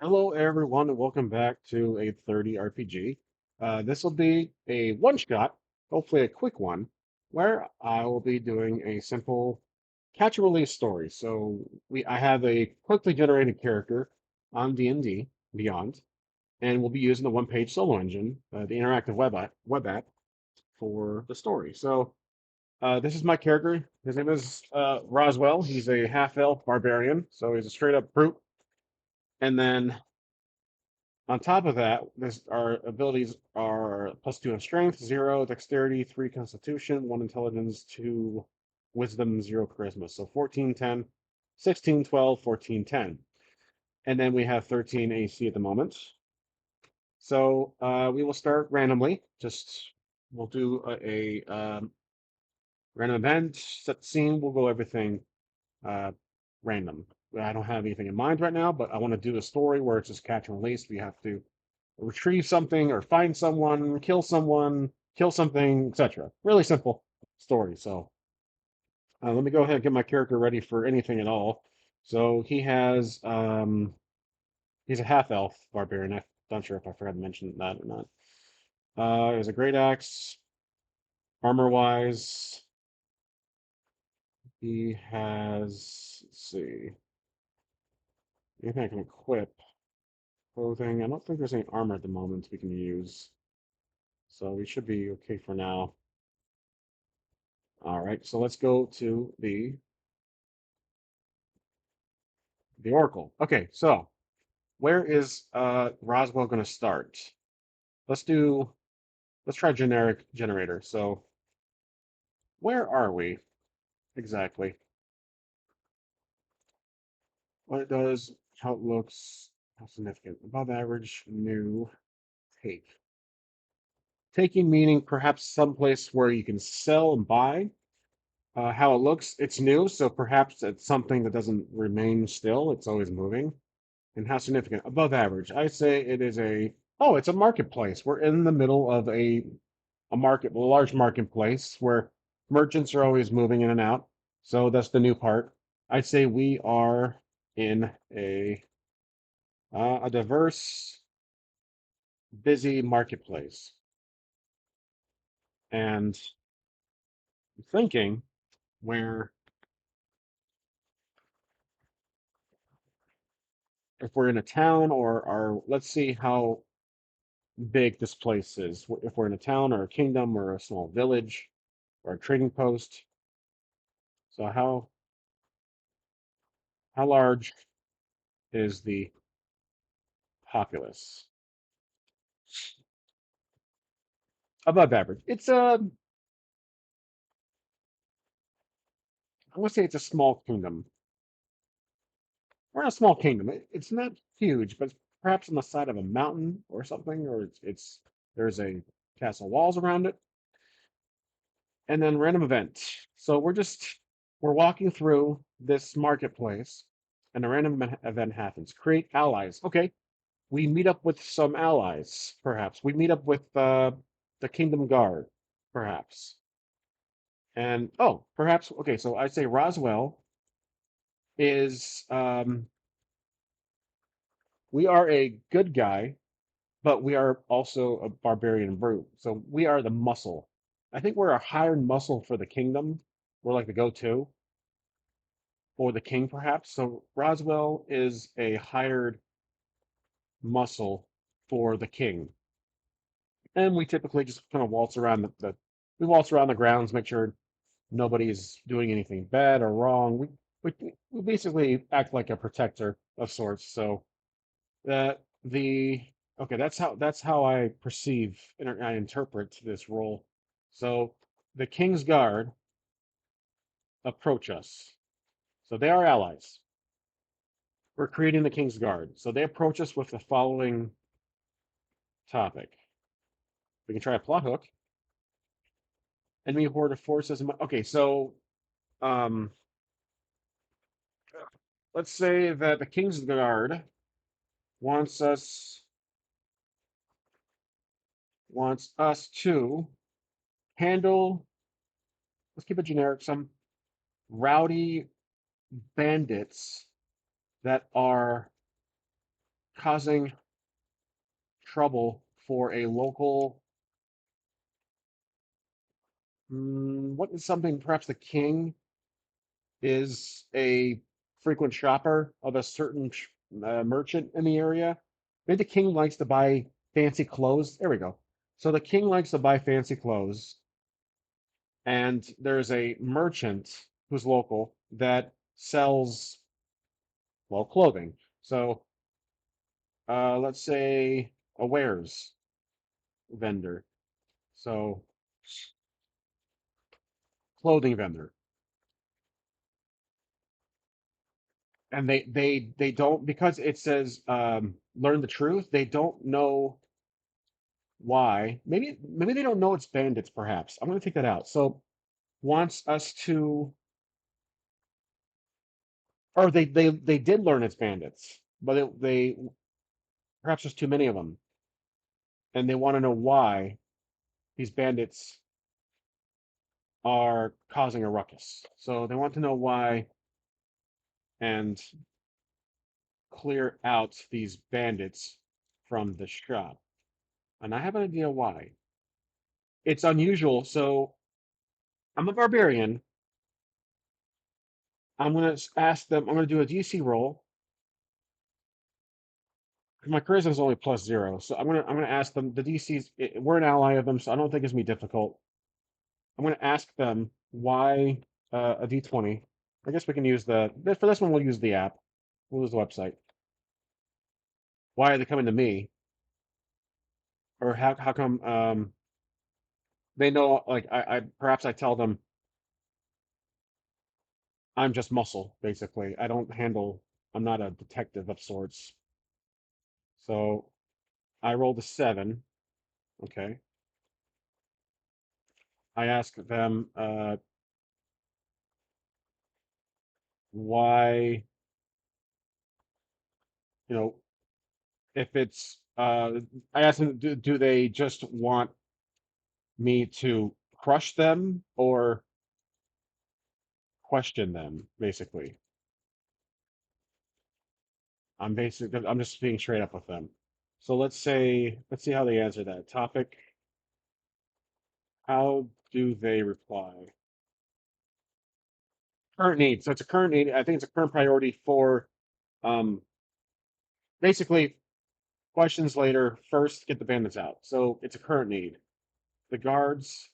Hello, everyone, and welcome back to a 30 RPG. This will be a one shot, hopefully a quick one, where I will be doing a simple catch and release story. I have a quickly generated character on D&D Beyond, and we'll be using the one-page solo engine, the interactive web app for the story. This is my character. His name is Roswell. He's a half-elf barbarian, so he's a straight-up brute. And then on top of that, our abilities are +2 in strength, 0 dexterity, 3 constitution, 1 intelligence, 2 wisdom, 0 charisma. So 14, 10, 16, 12, 14, 10. And then we have 13 AC at the moment. We will start randomly. We'll do a random event, set the scene. We'll go everything uh, random. I don't have anything in mind right now, but I want to do a story where it's just catch and release. We have to retrieve something or find someone, kill something, etc. Really simple story. Let me go ahead and get my character ready for anything at all. So he's a half elf barbarian. I'm not sure if I forgot to mention that or not. He has a great axe. Armor wise, he has, let's see, anything I can equip. Clothing. I don't think there's any armor at the moment we can use. So we should be okay for now. All right, so let's go to the Oracle. Okay, so where is Roswell going to start? Let's do let's try generic generator. So where are we exactly? What it does, how it looks, how significant. Above average, new, take. Taking meaning perhaps someplace where you can sell and buy. How it looks, it's new, so perhaps it's something that doesn't remain still. It's always moving. And how significant? Above average. I say it is it's a marketplace. We're in the middle of a large marketplace where merchants are always moving in and out. So that's the new part. I'd say we are in a diverse, busy marketplace. And I'm thinking where if we're in a town or let's see how big this place is. If we're in a town or a kingdom or a small village or a trading post. So how large is the populace? Above average. I would say it's a small kingdom. We're in a small kingdom. It's not huge, but it's perhaps on the side of a mountain or something, or it's there's a castle walls around it. And then random event. So we're walking through this marketplace, and a random event happens. Create allies. Okay, we meet up with some allies, perhaps. We meet up with the Kingdom Guard, perhaps. And oh, perhaps okay, so I'd say Roswell is we are a good guy, but we are also a barbarian brute. So we are the muscle. I think we're a hired muscle for the kingdom. We're like the go-to, or the king, perhaps. So Roswell is a hired muscle for the king. And we typically just kind of waltz around we waltz around the grounds, make sure nobody's doing anything bad or wrong. We basically act like a protector of sorts. So that the okay, that's how I perceive and I interpret this role. So the King's Guard approach us. So they are allies. We're creating the King's Guard. So they approach us with the following topic. We can try a plot hook. Enemy horde of forces. Okay, so um, let's say that the King's Guard wants us wants us to handle. Let's keep it generic. Some rowdy bandits that are causing trouble for a local. What is something? Perhaps the king is a frequent shopper of a certain merchant in the area. Maybe the king likes to buy fancy clothes. There we go. So the king likes to buy fancy clothes, and there's a merchant who's local that sells, well, clothing. So let's say a wares vendor. So clothing vendor. And they don't, because it says learn the truth, they don't know why. Maybe they don't know it's bandits, perhaps. I'm gonna take that out. So wants us to, or they did learn it's bandits, but they perhaps there's too many of them, and they want to know why these bandits are causing a ruckus. So they want to know why and clear out these bandits from the shop. And I have an idea why. It's unusual. So I'm a barbarian. I'm going to ask them, I'm going to do a DC roll. My charisma is only +0. So I'm gonna ask them, the DCs, we're an ally of them, so I don't think it's gonna be difficult. I'm going to ask them why a D20. I guess we can use for this one, we'll use the app. We'll use the website. Why are they coming to me? Or how come they know, like, I perhaps I tell them I'm just muscle, basically. I'm not a detective of sorts. So I rolled a 7. Okay. I ask them why, you know, if it's I ask them, do they just want me to crush them or question them, basically. I'm just being straight up with them. So let's see how they answer that topic. How do they reply? Current need. So it's a current need. I think it's a current priority for um basically questions later. First, get the bandits out. So it's a current need. The guards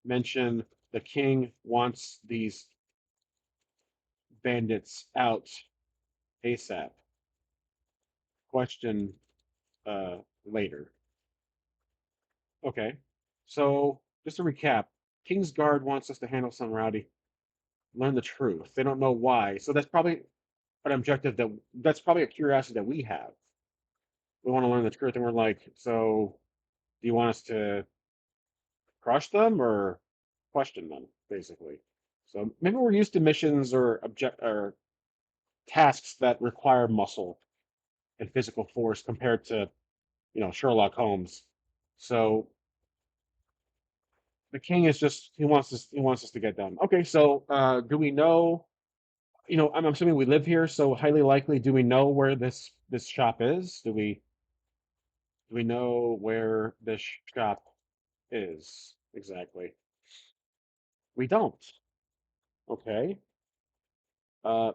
mention the king wants these bandits out ASAP. Question later. Okay. So just to recap, King's Guard wants us to handle some rowdy, learn the truth. They don't know why. So that's probably an objective that's probably a curiosity that we have. We want to learn the truth, and we're like, so do you want us to crush them or question them, basically? So maybe we're used to missions or tasks that require muscle and physical force compared to, Sherlock Holmes. So the king is just he wants us to get done. Okay, so do we know? I'm assuming we live here, so highly likely. Do we know where this shop is? Do we know where this shop is exactly? We don't. Okay.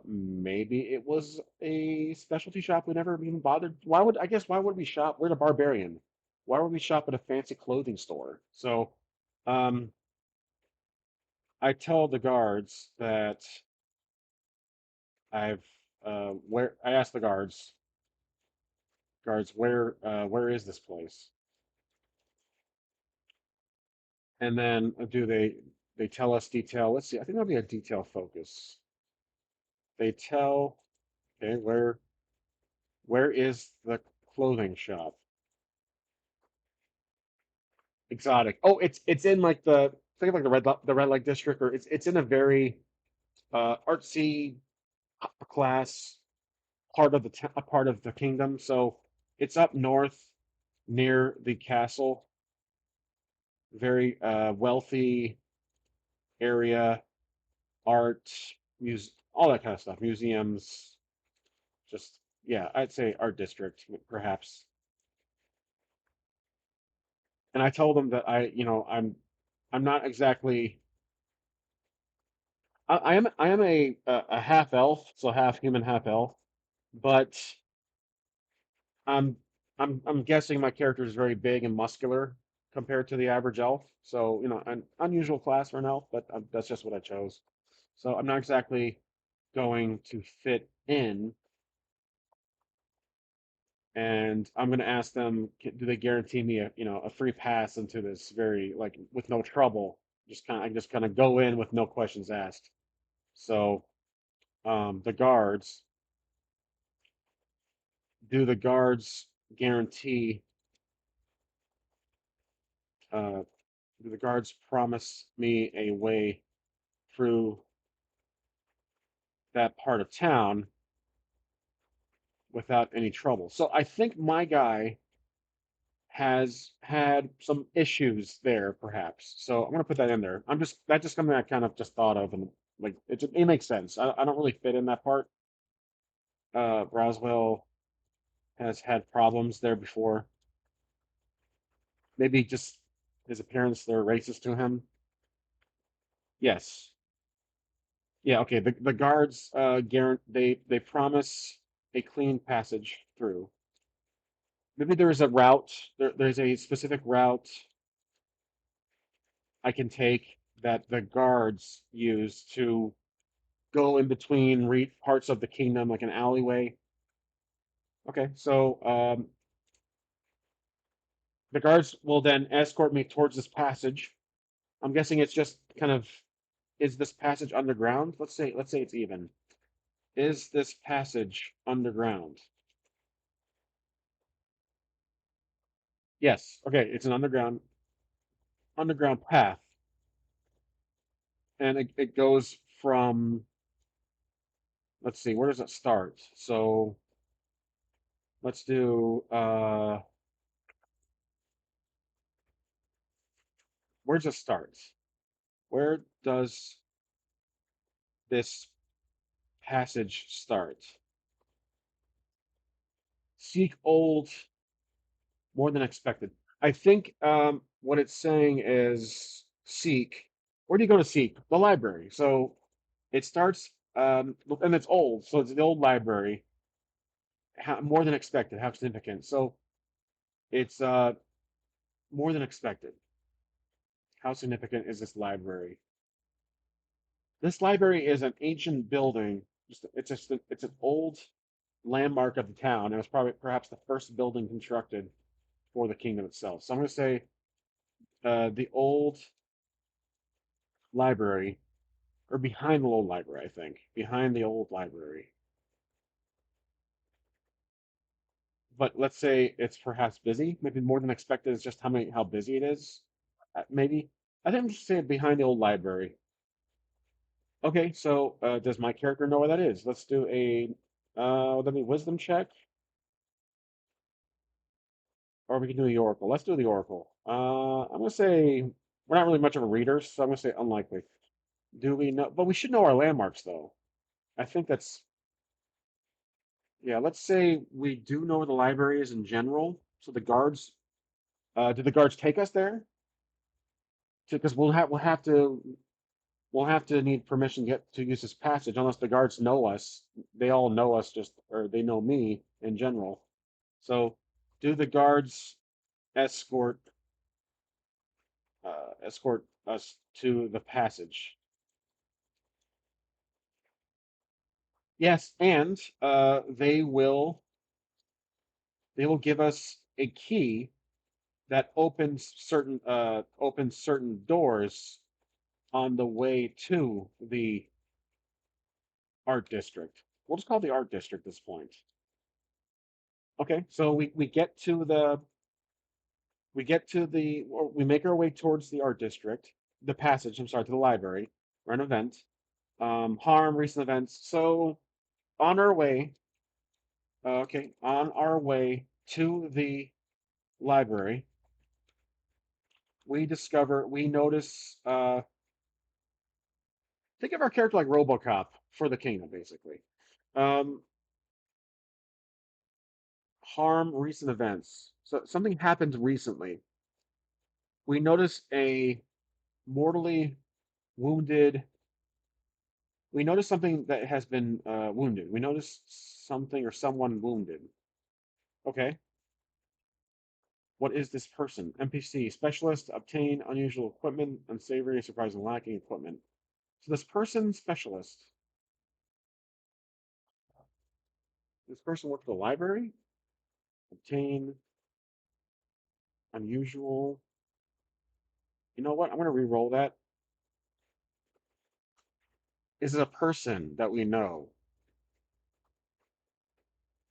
Maybe it was a specialty shop we never even bothered. Why would we shop? We're the barbarian. Why would we shop at a fancy clothing store? So, um, I tell the guards that I've where I asked the guards, where is this place? And then do they tell us detail? Let's see. I think that'll be a detail focus. They tell, okay, where is the clothing shop? Exotic. Oh, it's in like think of like the red light district, or it's in a very artsy upper class a part of the kingdom. So it's up north near the castle. Very wealthy area, art, all that kind of stuff, museums, just Yeah, I'd say art district, perhaps. And I told them that I'm not exactly. I am a half elf, so half human, half elf. But I'm I'm guessing my character is very big and muscular compared to the average elf. So an unusual class for an elf, but that's just what I chose. So I'm not exactly going to fit in, and I'm going to ask them, do they guarantee me a free pass into this very like with no trouble? I just kind of go in with no questions asked. So the guards, do the guards guarantee? Uh, do the guards promise me a way through that part of town without any trouble? So I think my guy has had some issues there, perhaps. So I'm gonna put that in there. That's just something I kind of just thought of, and like it makes sense. I don't really fit in that part. Roswell has had problems there before. Maybe just his appearance, they're racist to him. Yes. Yeah, okay. The guards guarantee they promise a clean passage through. Maybe there is a route. There's a specific route I can take that the guards use to go in between parts of the kingdom, like an alleyway. Okay, so the guards will then escort me towards this passage. I'm guessing it's just kind of, is this passage underground? Let's say it's even. Is this passage underground? Yes. Okay, it's an underground path, and it goes from, let's see, where does it start? So let's do where does it start? Where does this passage start? Seek old more than expected. I think what it's saying is seek. Where do you go to seek? The library. So it starts, and it's old, so it's the old library. More than expected. How significant? So it's more than expected. How significant is this library? This library is an ancient building. It's an old landmark of the town. It was probably perhaps the first building constructed for the kingdom itself. So I'm going to say the old library, or behind the old library, I think. Behind the old library. But let's say it's perhaps busy. Maybe more than expected is just how busy it is. Maybe. I think I'm just saying behind the old library. Okay, so does my character know where that is? Let's do a let me wisdom check, or we can do the oracle. Let's do the oracle. I'm gonna say we're not really much of a reader, so I'm gonna say unlikely. Do we know? But we should know our landmarks, though. I think that's yeah. Let's say we do know where the library is in general. So the guards, do the guards take us there? Because we'll have to need permission to get to use this passage unless the guards know us. They all know us just, or they know me in general. So, do the guards escort escort us to the passage? Yes, and they will give us a key that opens certain doors on the way to the art district. We'll just call it the art district at this point. Okay, so we make our way towards the art district, the passage, I'm sorry, to the library, or an event. Harm, recent events. So on our way, on our way to the library, we notice, think of our character like RoboCop for the kingdom, basically. Um, Harm recent events. So something happened recently. We noticed a mortally wounded. We noticed something that has been wounded. We noticed something or someone wounded. Okay. What is this person? NPC specialist, obtain unusual equipment, unsavory, surprising, lacking equipment. So this person worked at the library, obtain unusual. You know what? I'm going to re-roll that. Is it a person that we know?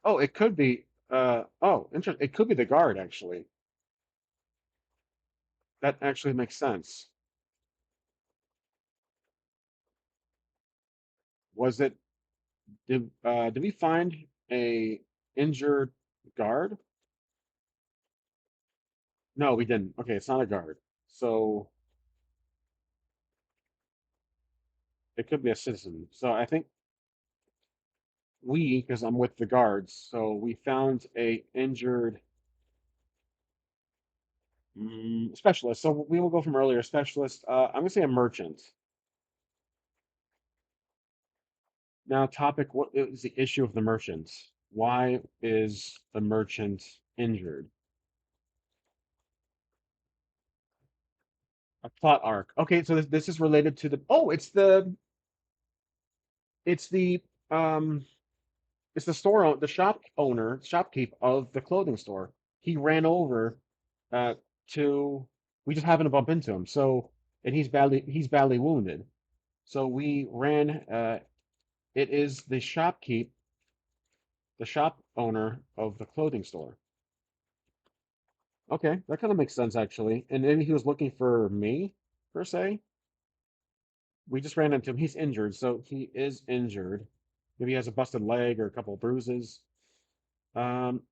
Oh, it could be. Oh, interesting. It could be the guard, actually. That actually makes sense. Was it, did we find a injured guard? No, we didn't. Okay, it's not a guard. So it could be a citizen. So I think because I'm with the guards, so we found a injured specialist. So we will go from earlier specialist. I'm gonna say a merchant. Now, topic, what is the issue of the merchant? Why is the merchant injured? A plot arc. Okay, so this is related to the, oh, it's the, um, it's the the shopkeep of the clothing store. He ran over, uh, to, we just happened to bump into him. So, and he's badly wounded. So we ran, it is the shop owner of the clothing store. Okay, that kind of makes sense actually. And maybe he was looking for me, per se. We just ran into him. He's injured, so he is injured. Maybe he has a busted leg or a couple of bruises. Um,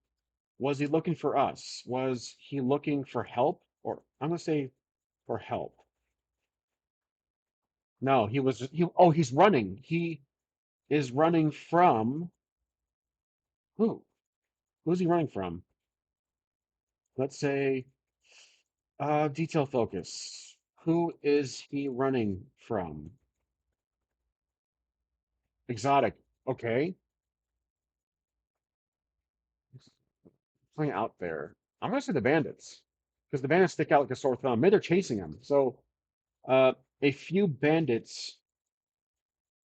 was he looking for us? Was he looking for help? Or I'm gonna say for help. No, he's running. He is running from who? Who's he running from? Let's say detail focus. Who is he running from? Exotic. Okay. Something out there. I'm gonna say the bandits. Because the bandits stick out like a sore thumb. Maybe they're chasing him. So uh a few bandits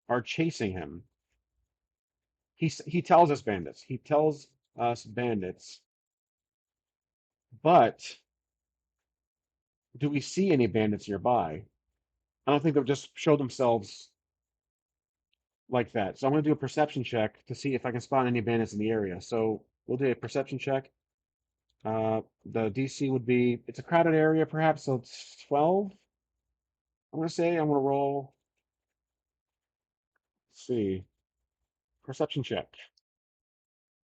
are chasing him. He tells us bandits. He tells us bandits. But do we see any bandits nearby? I don't think they'll just show themselves like that. So I'm gonna do a perception check to see if I can spot any bandits in the area. So we'll do a perception check. The DC would be, it's a crowded area perhaps, so it's 12. I'm gonna roll, let's see, perception check.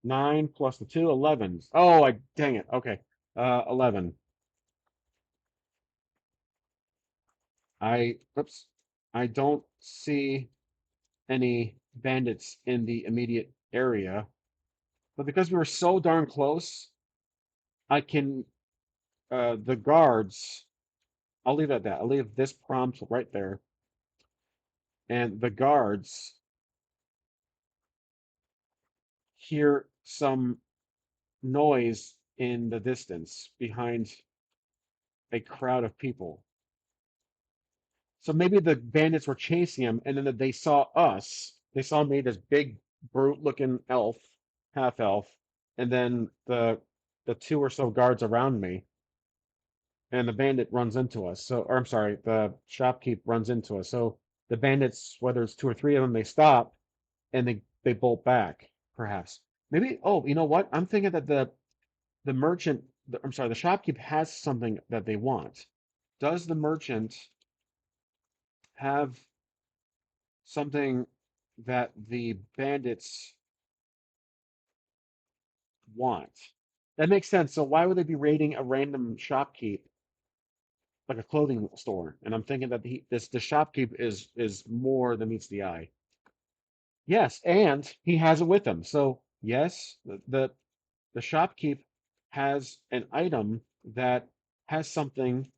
9 plus the 2, 11. Oh, dang it. Okay. 11. Oops. I don't see any bandits in the immediate area, but because we were so darn close, I can, the guards, I'll leave it at that. I'll leave this prompt right there. And the guards hear some noise in the distance behind a crowd of people. So maybe the bandits were chasing him, and then they saw us. They saw me, this big, brute-looking elf, half elf, and then the two or so guards around me, and the bandit runs into us. So, or I'm sorry, the shopkeep runs into us. So the bandits, whether it's two or three of them, they stop and they bolt back, perhaps. Maybe. Oh, you know what? I'm thinking that the merchant, I'm sorry, the shopkeep has something that they want. Does the merchant have something that the bandits want? That makes sense. So why would they be raiding a random shopkeep like a clothing store? And I'm thinking that the shopkeep is more than meets the eye. Yes, and he has it with him. So yes, The shopkeep has an item that has something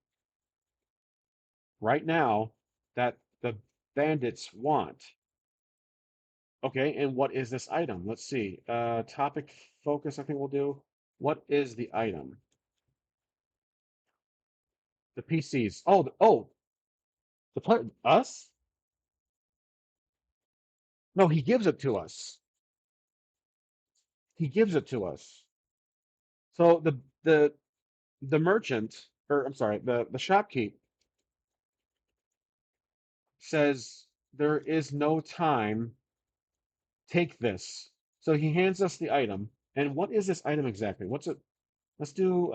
right now that the bandits want. Okay, and what is this item? Let's see. Topic focus, I think we'll do. What is the item? The PCs. Oh, the player, us? No, he gives it to us. He gives it to us. So the merchant, or I'm sorry, the shopkeep says there is no time. Take this. So he hands us the item. And what is this item exactly? What's it? Let's do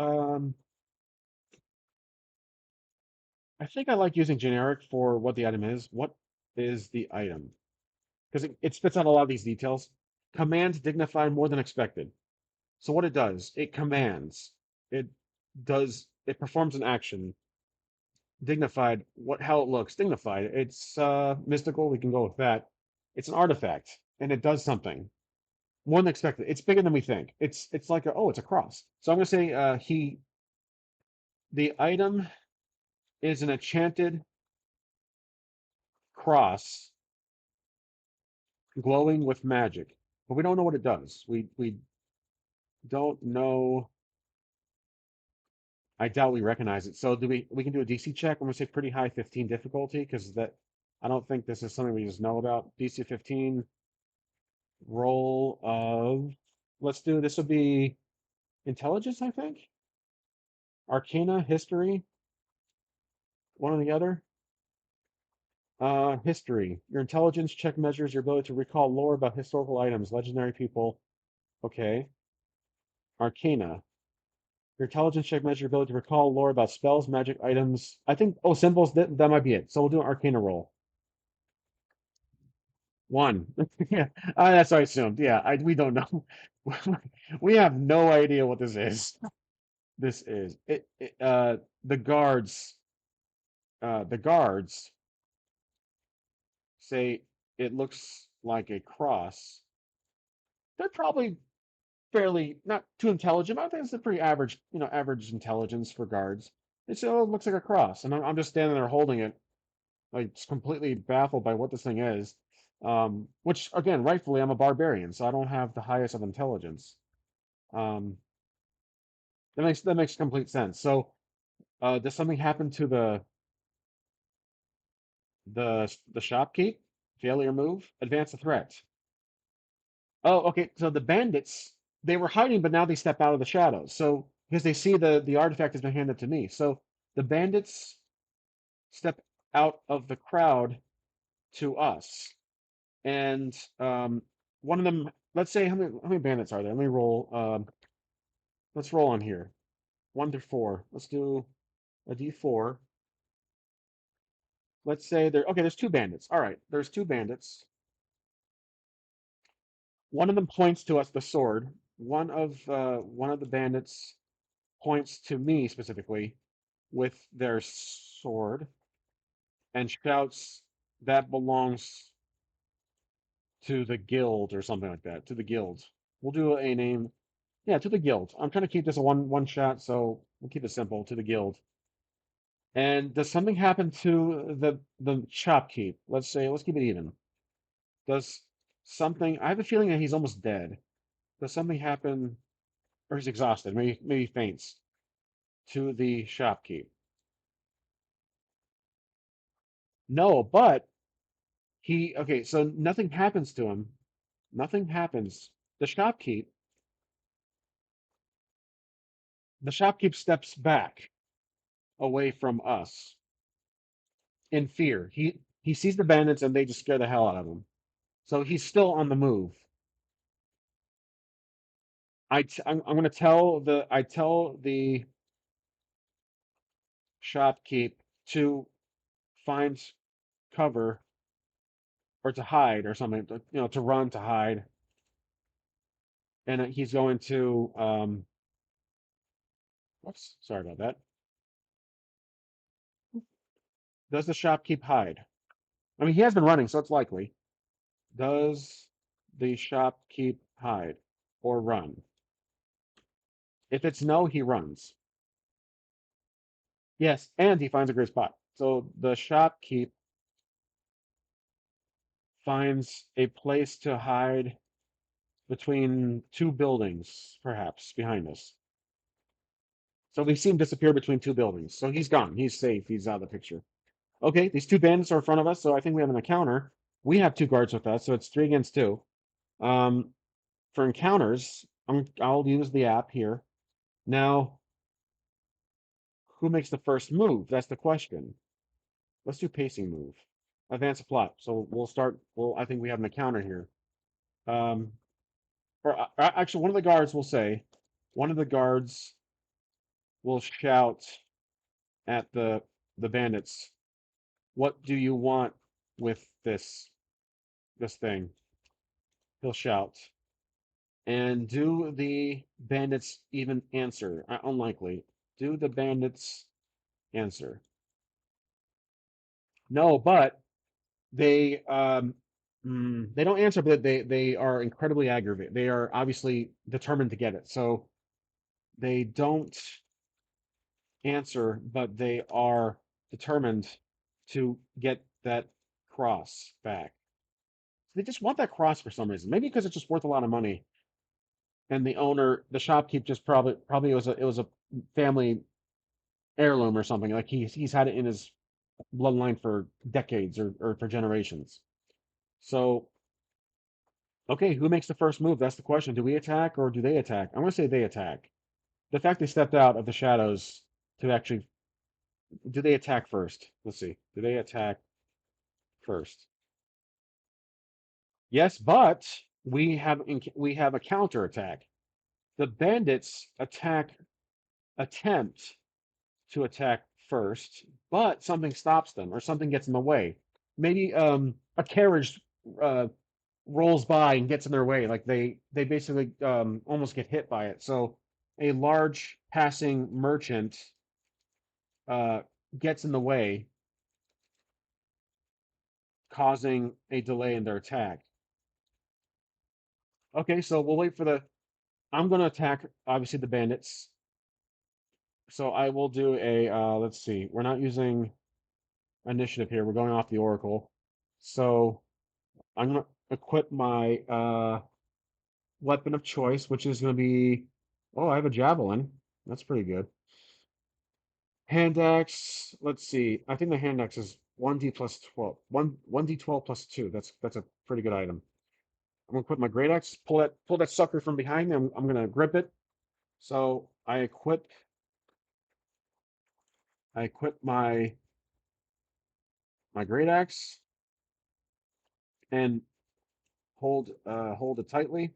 I think I like using generic for what the item is. What is the item? Because it spits out a lot of these details. Command dignified more than expected. So what it does, it commands. It it performs an action. Dignified, how it looks, dignified. It's mystical, we can go with that. It's an artifact, and it does something. More than expected. It's bigger than we think. It's like it's a cross. So I'm gonna say the item is an enchanted cross glowing with magic, but we don't know what it does. We don't know. I doubt we recognize it. So do we can do a DC check. I'm gonna say pretty high 15 difficulty because that I don't think this is something we just know about. DC 15 roll of let's do this would be intelligence, I think. Arcana, history, one or the other. History. Your intelligence check measures your ability to recall lore about historical items, legendary people. Okay. Arcana. Your intelligence check measures your ability to recall lore about spells, magic items. I think, oh, symbols, that might be it. So we'll do an Arcana roll. One. Yeah, that's what I assumed. Yeah, we don't know. We have no idea what this is. This is the guards. The guards say it looks like a cross. They're probably fairly not too intelligent. I think it's a pretty average, average intelligence for guards. It's it looks like a cross, and I'm just standing there holding it, like just completely baffled by what this thing is. Which again, rightfully, I'm a barbarian, so I don't have the highest of intelligence. Um, that makes complete sense. So, does something happen to the shopkeep? Failure move, advance the threat. Oh, okay. So the bandits, they were hiding, but now they step out of the shadows. So because they see the artifact has been handed to me. So the bandits step out of the crowd to us. And one of them, let's say how many bandits are there? Let me roll. Let's roll on here. 1 through 4. Let's do a D4. Let's say there's two bandits. All right, there's two bandits. One of them points to us the sword. One of the bandits points to me specifically with their sword and shouts, "That belongs to the guild," or something like that. To the guild. We'll do a name. Yeah, to the guild. I'm trying to keep this a one shot, so we'll keep it simple. To the guild. And does something happen to the shopkeep? Let's keep it even. Does something? I have a feeling that he's almost dead. Does something happen, or he's exhausted? Maybe he faints to the shopkeep. No, but okay, so nothing happens to him. Nothing happens. The shopkeep, the shopkeep steps back away from us in fear. He sees the bandits and they just scare the hell out of him. So he's still on the move. I'm gonna tell the shopkeep to find cover or to hide or something, to run, to hide, and he's going to whoops, sorry about that. Does the shopkeep hide? I mean, he has been running, so it's likely. Does the shopkeep hide or run? If it's no, he runs. Yes, and he finds a great spot. So the shopkeep finds a place to hide between two buildings, perhaps, behind us. So we see him disappear between two buildings. So he's gone. He's safe. He's out of the picture. Okay, these two bandits are in front of us, so I think we have an encounter. We have two guards with us, so it's 3 against 2. Um, for encounters, I'll use the app here. Now, who makes the first move? That's the question. Let's do pacing move. Advance a plot. So we'll start. Well, I think we have an encounter here. Um, actually, one of the guards will say, one of the guards will shout at the bandits, "What do you want with this thing?" He'll shout. And do the bandits even answer? Unlikely. Do the bandits answer? No, but they don't answer, but they are incredibly aggravated. They are obviously determined to get it. So they don't answer, but they are determined to get that cross back. They just want that cross for some reason. Maybe because it's just worth a lot of money. And the owner, the shopkeep, just probably it was a family heirloom or something. Like he's had it in his bloodline for decades or for generations. So okay, who makes the first move? That's the question. Do we attack or do they attack? I'm gonna say they attack. The fact they stepped out of the shadows to actually do they attack first? Let's see. Do they attack first? Yes, but we have a counter attack. The bandits attempt to attack first, but something stops them or something gets in the way. Maybe a carriage uh, rolls by and gets in their way. Like they basically almost get hit by it. So a large passing merchant uh, gets in the way, causing a delay in their attack. Okay, so we'll wait for the. I'm going to attack obviously the bandits. So I will do a. Let's see. We're not using initiative here. We're going off the oracle. So I'm going to equip my weapon of choice, which is going to be. Oh, I have a javelin. That's pretty good. Hand axe. Let's see. I think the hand axe is 1d plus 12. 1d12 plus 2. That's a pretty good item. I'm gonna put my great axe. Pull that sucker from behind me. I'm gonna grip it. So I equip my great axe and hold it tightly.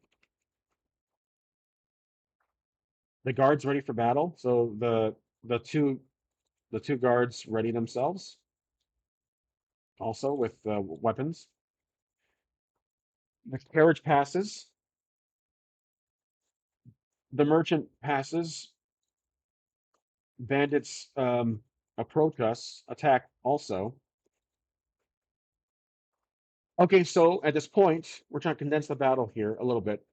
The guard's ready for battle. So the two guards ready themselves also with weapons. The carriage passes. The merchant passes. Bandits approach us, attack also. Okay, so at this point, we're trying to condense the battle here a little bit.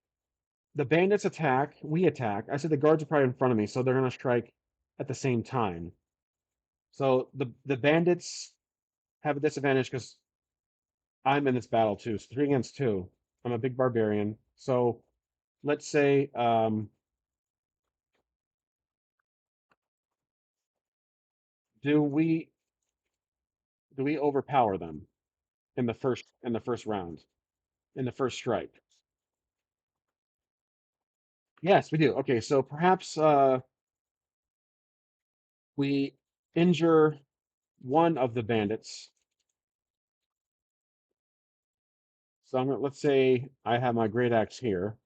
The bandits attack, we attack. I said the guards are probably in front of me, so they're gonna strike at the same time. So the bandits have a disadvantage because I'm in this battle too. So 3 against 2. I'm a big barbarian. So let's say do we do we overpower them in the first round, in the first strike? Yes, we do. Okay, so perhaps we injure one of the bandits. So let's say I have my great axe here,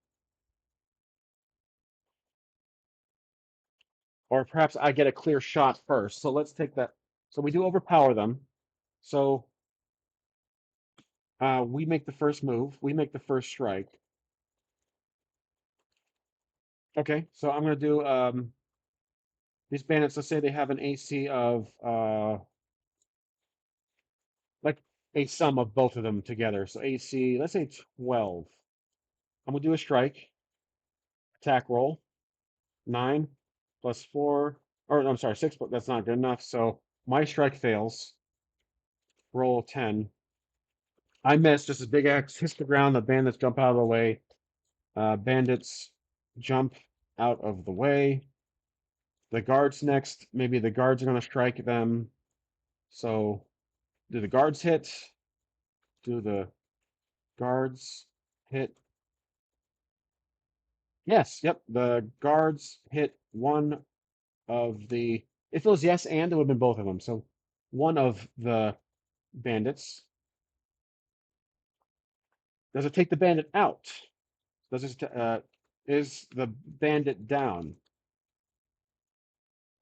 or perhaps I get a clear shot first. So let's take that. So we do overpower them. So we make the first move. We make the first strike. Okay, so I'm gonna do these bandits. Let's say they have an AC of like a sum of both of them together. So AC, let's say 12. I'm gonna do a strike attack roll. 9 plus 4, or no, I'm sorry, 6, but that's not good enough. So my strike fails. Roll 10. I miss. Just as big axe hits the ground. The bandits jump out of the way. Bandits jump out of the way. The guards next. Maybe the guards are going to strike them. So do the guards hit? Do the guards hit? Yes, yep. The guards hit one of the. If it was yes and, it would have been both of them. So one of the bandits. Does it take the bandit out? Does it, is the bandit down?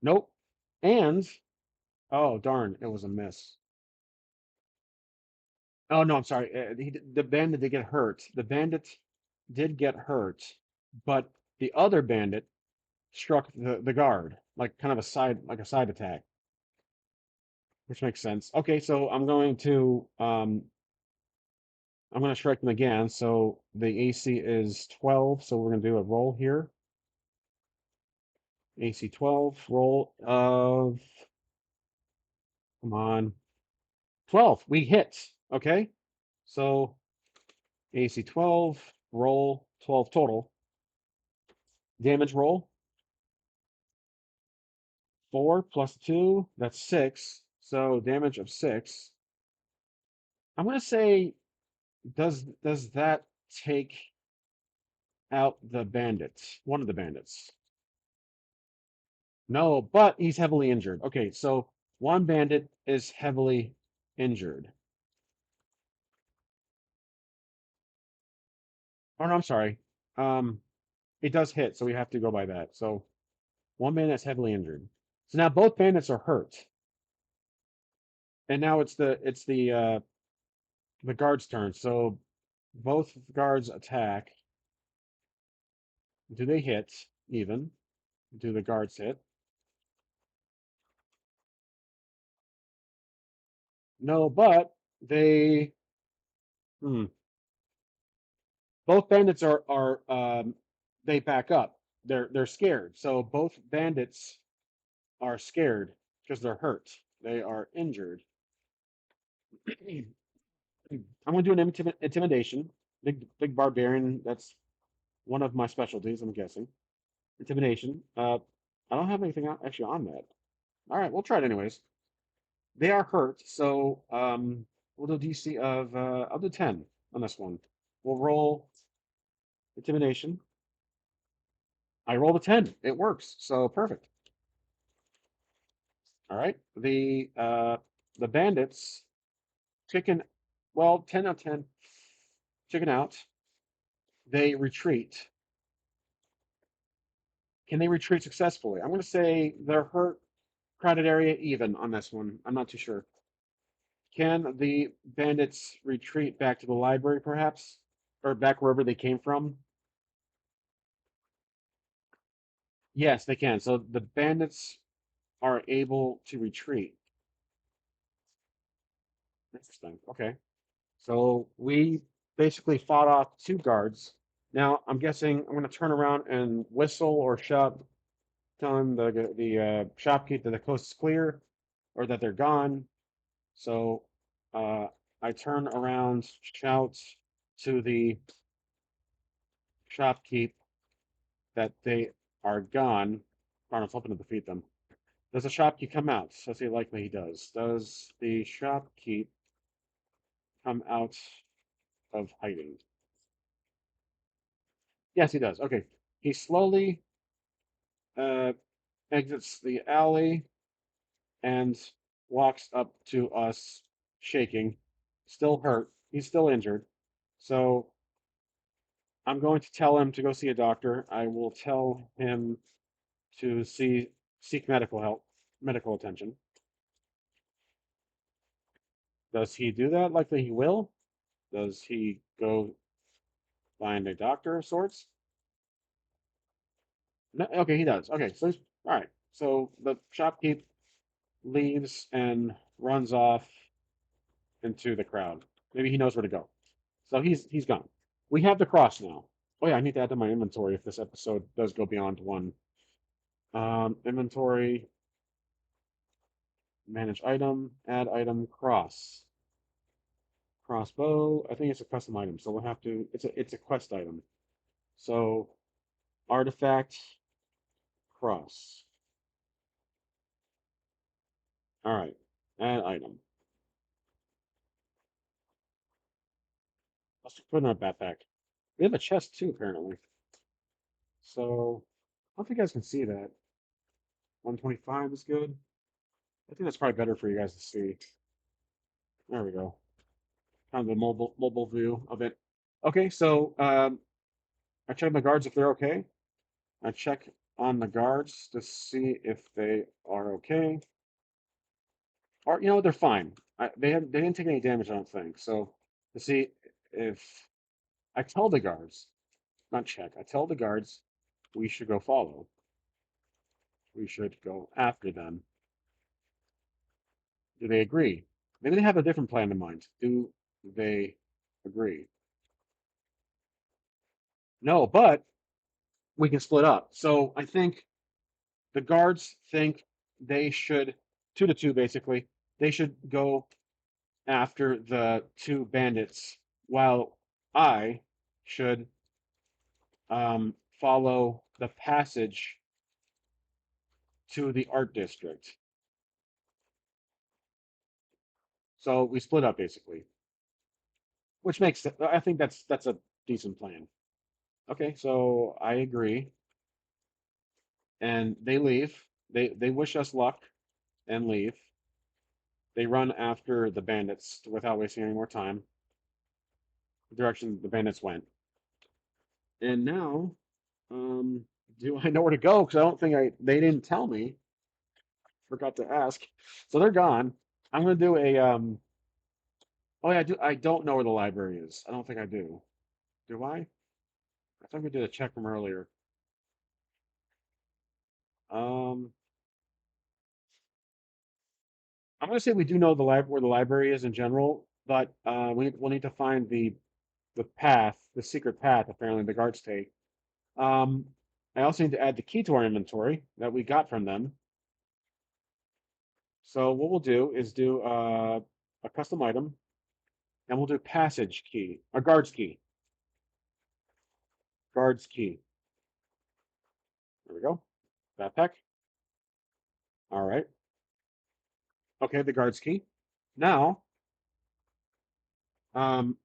Nope. And, oh, darn, it was a miss. Oh, no, I'm sorry. The bandit did get hurt. The bandit did get hurt, but the other bandit struck the guard, like kind of like a side attack, which makes sense. Okay, so I'm going to strike them again. So the AC is 12, so we're going to do a roll here. AC 12, roll of, come on, 12. We hit. Okay, so AC 12, roll 12 total. Damage roll, 4 plus 2, that's 6. So damage of 6. I'm going to say, does that take out the bandits? One of the bandits. No, but he's heavily injured. Okay, so one bandit is heavily injured. Oh no, I'm sorry. Um, it does hit, so we have to go by that. So one bandit's heavily injured. So now both bandits are hurt, and now it's the guard's turn. So both guards attack. Do they hit even? Do the guards hit? No, but they. Hmm. Both bandits are they back up. They're scared. So both bandits are scared because they're hurt. They are injured. I'm going to do an intimidation. Big barbarian. That's one of my specialties. I'm guessing intimidation. I don't have anything actually on that. All right, we'll try it anyways. They are hurt, so we'll do DC of I'll do 10 on this one. We'll roll intimidation. I rolled a 10. It works, so perfect. All right. The bandits chicken well, 10 out of 10. Chicken out. They retreat. Can they retreat successfully? I'm going to say they're hurt, crowded area even on this one. I'm not too sure. Can the bandits retreat back to the library, perhaps? Or back wherever they came from? Yes, they can. So the bandits are able to retreat. Interesting. Okay. So we basically fought off two guards. Now I'm guessing I'm going to turn around and whistle or shout, telling the shopkeep that the coast is clear or that they're gone. So uh, I turn around, shout to the shopkeep that they are gone. Darn, hoping to defeat them. Does the shopkeep come out? Does he likely he does. Does the shopkeep come out of hiding? Yes, he does. Okay. He slowly uh, exits the alley and walks up to us, shaking, still hurt. He's still injured. So I'm going to tell him to go see a doctor. I will tell him to seek medical help, medical attention. Does he do that? Likely he will. Does he go find a doctor of sorts? No, okay, he does. Okay, so all right. So the shopkeep leaves and runs off into the crowd. Maybe he knows where to go. So he's gone. We have the cross now. Oh yeah, I need to add to my inventory if this episode does go beyond one. Inventory, manage item, add item, crossbow. I think it's a custom item, so we'll have to. It's a quest item. So artifact cross. All right, add item. Let's put in our backpack. We have a chest too, apparently. So I don't think you guys can see that. 125 is good. I think that's probably better for you guys to see. There we go. Kind of the mobile view of it. Okay, so I check my guards if they're okay. I check on the guards to see if they are okay. Or they're fine. They didn't take any damage, I don't think. So to see if I tell the guards, not check. I tell the guards we should go follow. We should go after them. Do they agree? Maybe they have a different plan in mind. Do they agree? No, but we can split up. So I think the guards think they should, 2-2 basically, they should go after the two bandits while I should follow the passage to the art district. So we split up basically, which makes I think that's a decent plan. Okay, so I agree, and they leave. They wish us luck and leave. They run after the bandits without wasting any more time. The direction the bandits went. And now, um, do I know where to go? Because I don't think they didn't tell me. Forgot to ask. So they're gone. I'm gonna do a oh yeah, I don't know where the library is. I don't think I do. Do I? I think we did a check from earlier. Um, I'm gonna say we do know where the library is in general, but we'll need to find the path, the secret path. Apparently, the guards take. Um, I also need to add the key to our inventory that we got from them. So what we'll do is do a custom item, and we'll do passage key, a guard's key, guard's key. There we go. Backpack. All right. Okay, the guard's key. Now, um,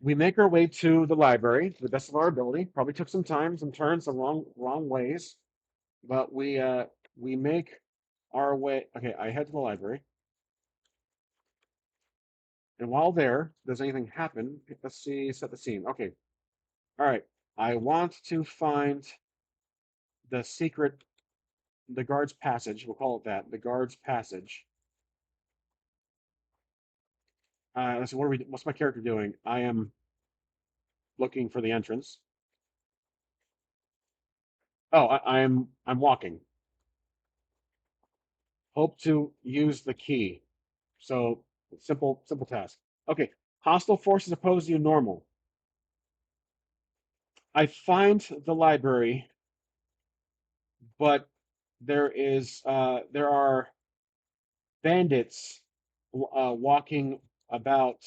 we make our way to the library to the best of our ability. Probably took some time, some turns, some wrong ways, but we make our way. Okay, I head to the library, and while there, does anything happen? Let's see. Set the scene. Okay. All right. I want to find the secret, the guard's passage. We'll call it that. The guard's passage. Let's see. What's my character doing? I am looking for the entrance. Oh, I'm walking. Hope to use the key. So simple task. Okay. Hostile forces opposed to you normal. I find the library, but there are bandits walking about.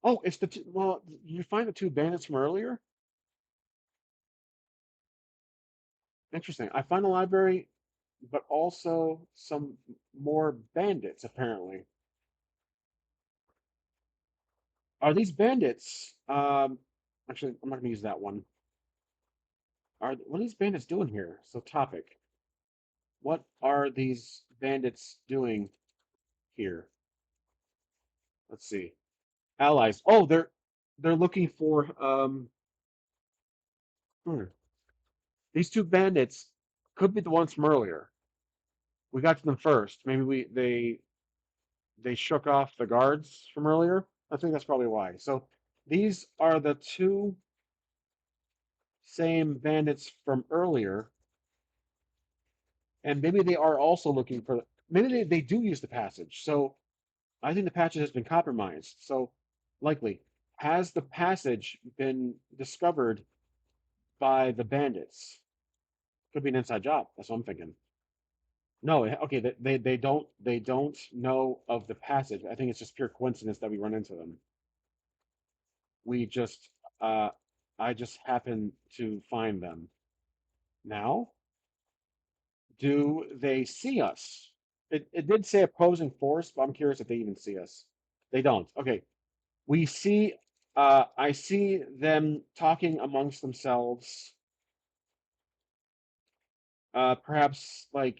Oh, it's well, you find the two bandits from earlier? Interesting. I find the library, but also some more bandits, apparently. Are these bandits? Actually, I'm not gonna use that one. What are these bandits doing here? So topic. What are these bandits doing here? Let's see. Allies. Oh, they're looking for hmm. These two bandits could be the ones from earlier. We got to them first. Maybe they shook off the guards from earlier. I think that's probably why. So these are the two same bandits from earlier, and maybe they are also looking for. Maybe they do use the passage. So I think the passage has been compromised. So likely, has the passage been discovered by the bandits. Could be an inside job. That's what I'm thinking. No, okay, they don't know of the passage. I think it's just pure coincidence that we run into them. We just uh I just happen to find them. Now, do they see us? It did say opposing force, but I'm curious if they even see us. They don't. Okay. We see I see them talking amongst themselves, perhaps like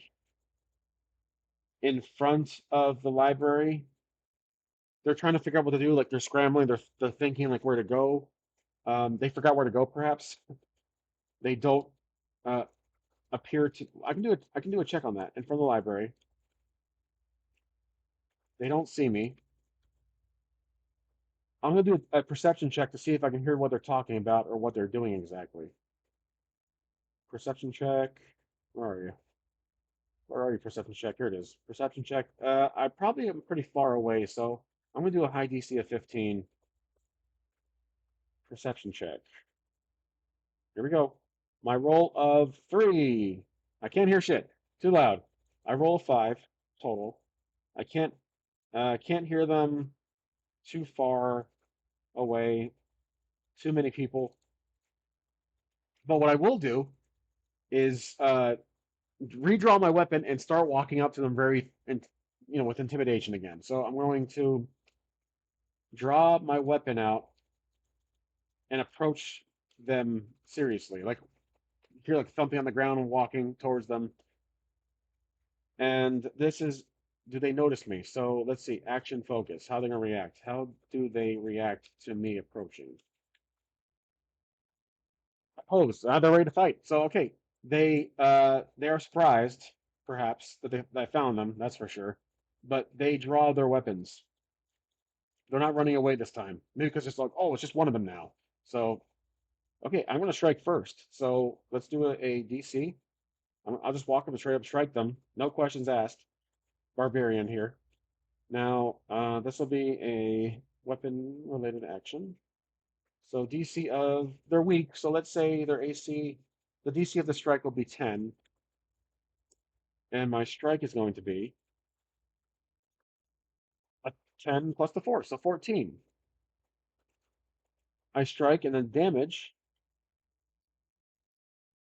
in front of the library. They're trying to figure out what to do, like they're scrambling, they're thinking like where to go. They forgot where to go, perhaps. They don't uh, appear to. I can do a check on that in front of the library. They don't see me. I'm gonna do a perception check to see if I can hear what they're talking about or what they're doing exactly. Perception check. Where are you? Where are you? Perception check. Here it is. Perception check. I probably am pretty far away, so I'm gonna do a high DC of 15. Perception check. Here we go. My roll of 3. I can't hear shit. Too loud. I roll a 5 total. I can't hear them too far away. Too many people. But what I will do is redraw my weapon and start walking up to them with intimidation again. So I'm going to draw my weapon out and approach them seriously. Like hear like thumping on the ground and walking towards them. And this is, do they notice me? So let's see, action focus. How they gonna react? How do they react to me approaching? Pose. They're ready to fight. So okay, they are surprised, perhaps, that I found them. That's for sure. But they draw their weapons. They're not running away this time. Maybe because it's like, oh, it's just one of them now. So okay, I'm gonna strike first. So let's do a DC. I'll just walk up straight up, strike them. No questions asked. Barbarian here. Now, this will be a weapon related action. So DC of, they're weak, so let's say their AC, the DC of the strike will be 10, and my strike is going to be a 10 plus the 4, so 14. I strike and then damage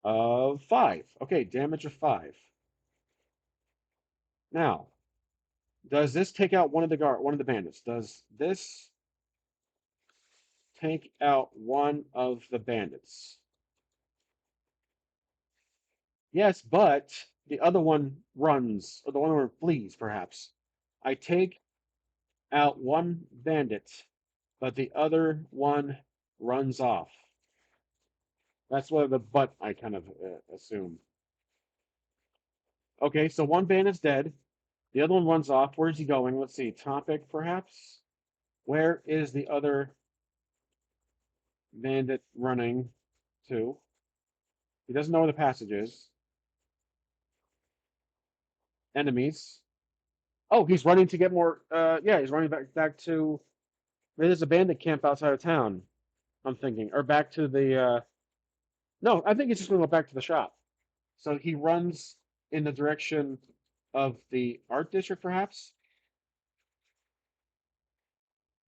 of 5. Okay, damage of 5. Now, does this take out one of the bandits? Does this take out one of the bandits? Yes, but the other one runs, or the one flees, perhaps. I take out one bandit, but the other one runs off. That's what the but I kind of assume. Okay, so one bandit's dead. The other one runs off. Where's he going? Let's see. Topic, perhaps? Where is the other bandit running to? He doesn't know where the passage is. Enemies. Oh, he's running to get more. Yeah, he's running back to. Maybe there's a bandit camp outside of town. I'm thinking, or back to the. No, I think he's just going to go back to the shop. So he runs in the direction of the art district, perhaps.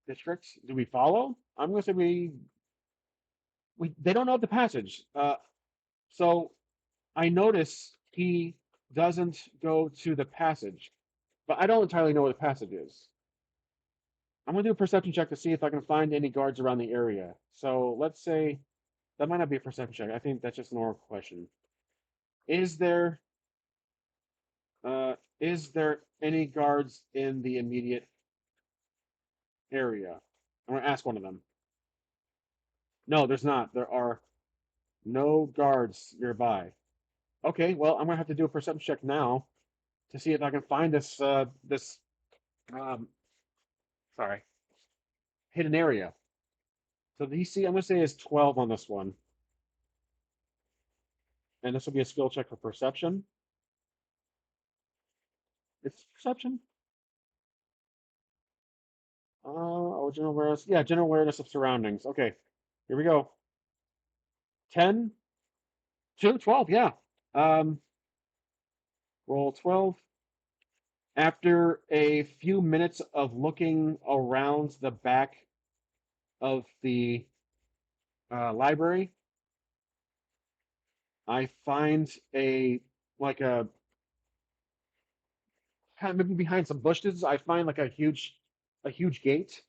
Districts. Do we follow? I'm going to say we. They don't know the passage. So I notice he doesn't go to the passage, but I don't entirely know where the passage is. I'm going to do a perception check to see if I can find any guards around the area. So let's say that might not be a perception check. I think that's just an oral question. Is there any guards in the immediate area? I'm going to ask one of them. No, there's not. There are no guards nearby. Okay, well, I'm going to have to do a perception check now to see if I can find this um sorry, hidden area. So the DC I'm going to say is 12 on this one. And this will be a skill check for perception. It's perception? Oh, general awareness. Yeah, general awareness of surroundings. Okay, here we go. 10 Two, 12, yeah. Um, roll 12. After a few minutes of looking around the back of the library, I find like a, kind of maybe behind some bushes, I find like a huge gate.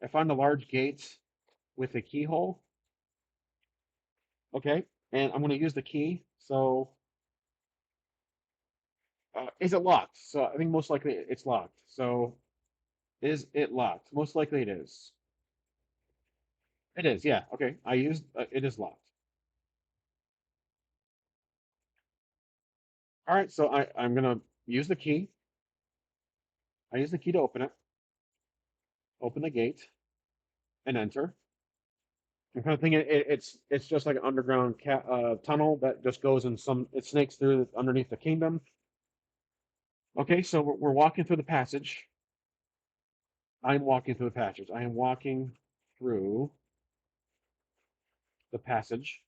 I find a large gate with a keyhole. Okay, and I'm going to use the key. So, is it locked? So I think most likely it's locked. So, is it locked? Most likely it is. It is, yeah. Okay, I used it is locked. All right, so I'm gonna use the key. I use the key to open it. Open the gate and enter. I'm kind of thinking it's just like an underground tunnel that just goes in some. It snakes through underneath the kingdom. Okay, so we're walking through the passage. I'm walking through the passage. I am walking through the passage,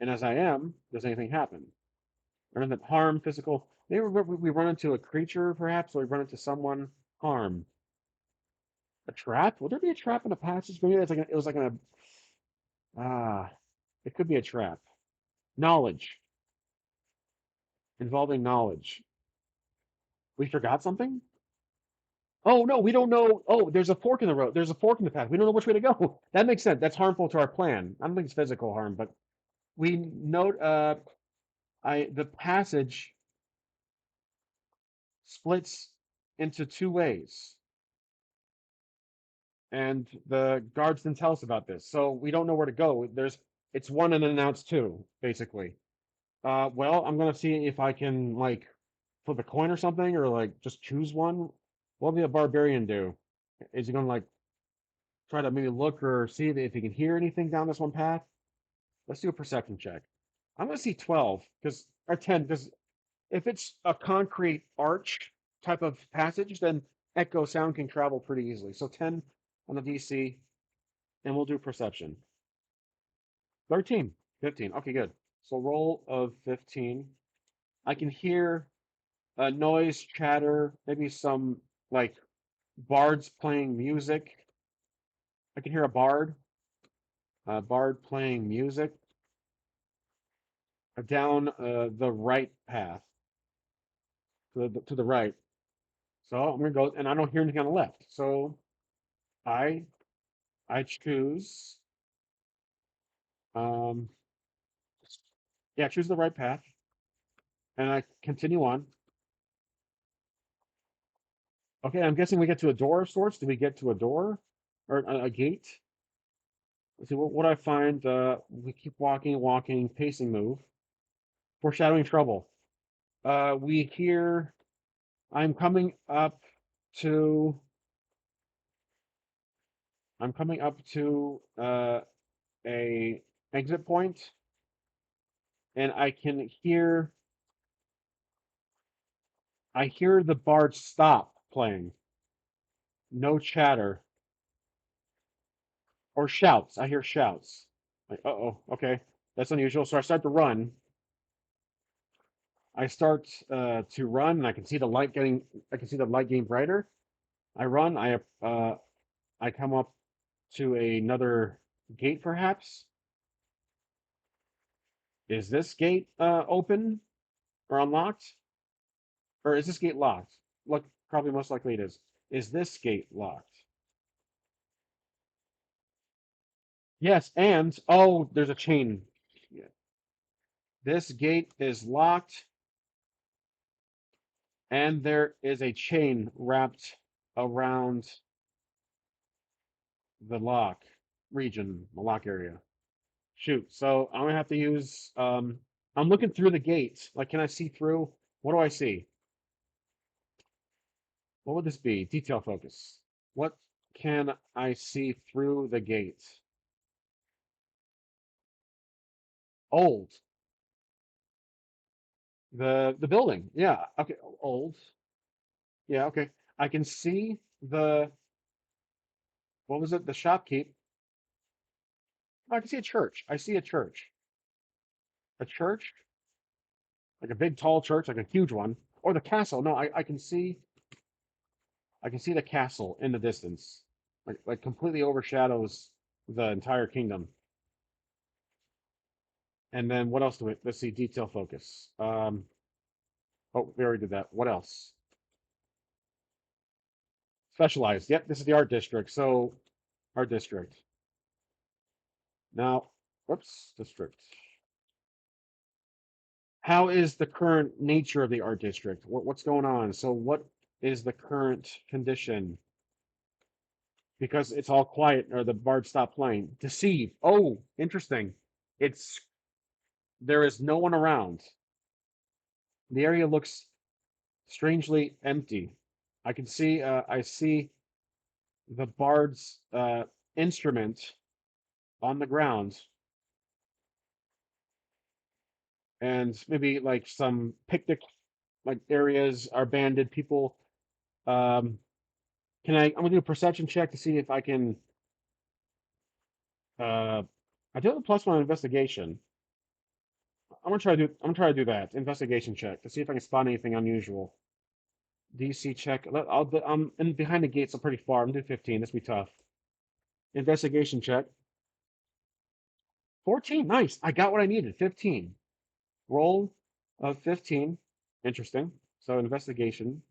and as I am, does anything happen? Or that harm, physical? Maybe we run into a creature, perhaps, or we run into someone. Harm. A trap? Would there be a trap in a passage? Maybe it was like a ah. It could be a trap. Knowledge. Involving knowledge. We forgot something? Oh no, we don't know. Oh, there's a fork in the road. There's a fork in the path. We don't know which way to go. That makes sense. That's harmful to our plan. I don't think it's physical harm, but we note I the passage splits into two ways. And the guards didn't tell us about this. So we don't know where to go. It's one and then now it's two, basically. Well, I'm gonna see if I can like flip a coin or something, or like just choose one. What will the barbarian do? Is he gonna like try to maybe look or see if he can hear anything down this one path? Let's do a perception check. I'm gonna see 12 because or 10 because if it's a concrete arch type of passage, then echo sound can travel pretty easily. So 10 on the DC, and we'll do perception. 13, 15. Okay, good. So roll of 15. I can hear noise, chatter, maybe some like bards playing music. I can hear a bard playing music down the right path to the right. So I'm gonna go, and I don't hear anything on the left. So I I choose um yeah, choose the right path, and I continue on. Okay, I'm guessing we get to a door of sorts. Do we get to a door or a gate? Let's see what I find. We keep walking, walking, pacing move. Foreshadowing trouble. We hear. I'm coming up to. I'm coming up to a exit point, and I can hear. I hear the bard stop playing. No chatter or shouts. I hear shouts. Like, uh-oh, okay, that's unusual. So I start to run. I start to run, and I can see the light getting. I can see the light getting brighter. I run. I come up to another gate, perhaps. Is this gate open or unlocked? Or is this gate locked? Look, probably most likely it is. Is this gate locked? Yes, and oh, there's a chain. Yeah. This gate is locked, and there is a chain wrapped around the lock region, the lock area. Shoot, so I'm gonna have to use I'm looking through the gate. Like, can I see through? What do I see? What would this be? Detail focus. What can I see through the gate? Old. The building. Yeah. Okay. Old. Yeah, okay. I can see the what was it? The shopkeep. Oh, I can see a church. I see a church. A church, like a big tall church, like a huge one, or the castle. No, I can see the castle in the distance, like completely overshadows the entire kingdom. And then what else do we? Let's see, detail focus. Oh, we already did that. What else? Specialized. Yep, this is the art district. So art district. Now, whoops, district. How is the current nature of the art district? What's going on? So what is the current condition? Because it's all quiet or the bard stopped playing. Deceive. Oh, interesting. It's there is no one around. The area looks strangely empty. I see the bard's instrument on the ground and maybe like some picnic like areas are banded. People um I'm gonna do a perception check to see if I can uh I do have a plus 1 on investigation. I'm gonna try to do that. Investigation check to see if I can spot anything unusual. DC check. I'm in behind the gates, I'm pretty far. I'm doing 15. This will be tough. Investigation check. 14. Nice. I got what I needed. 15. Roll of 15. Interesting. So investigation.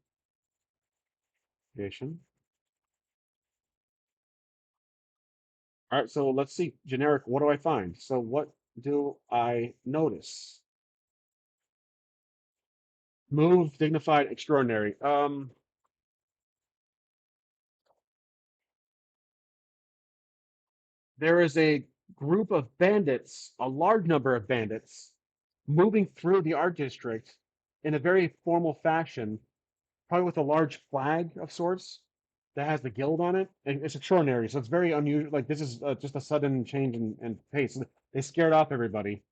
Investigation. All right, so let's see. Generic, what do I find? So what do I notice? Move, dignified, extraordinary. There is a group of bandits, a large number of bandits, moving through the art district in a very formal fashion, probably with a large flag of sorts that has the guild on it. And it's extraordinary, so it's very unusual. Like this is just a sudden change in pace. They scared off everybody.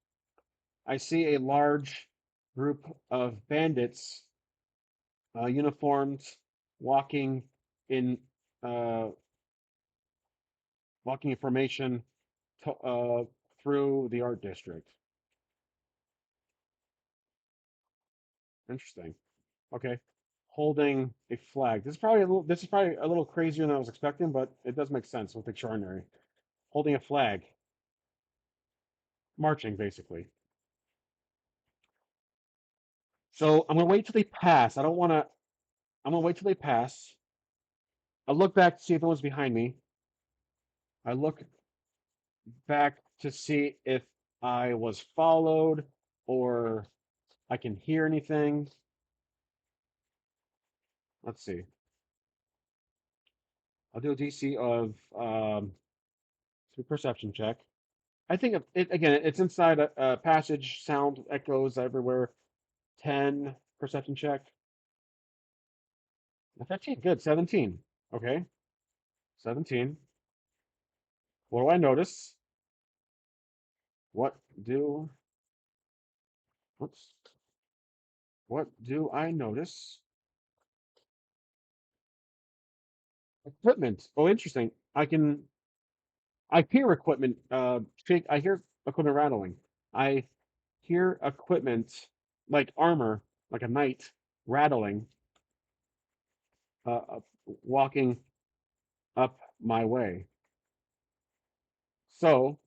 I see a large group of bandits, uniformed, walking in uh, walking in formation to, through the art district. Interesting. Okay, holding a flag. This is probably a little crazier than I was expecting, but it does make sense with extraordinary. Holding a flag, marching basically. So I'm gonna wait till they pass. I don't want to. I'm gonna wait till they pass. I look back to see if anyone's behind me. I look back to see if I was followed or I can hear anything. Let's see. I'll do a DC of perception check. I think it again. It's inside a passage. Sound echoes everywhere. 10 perception check. 15. Good. 17. Okay. 17. What do I notice? What do whoops. What do I notice? Equipment. Oh, interesting. I hear equipment shake. I hear equipment rattling. I hear equipment like armor, like a knight rattling, walking up my way. So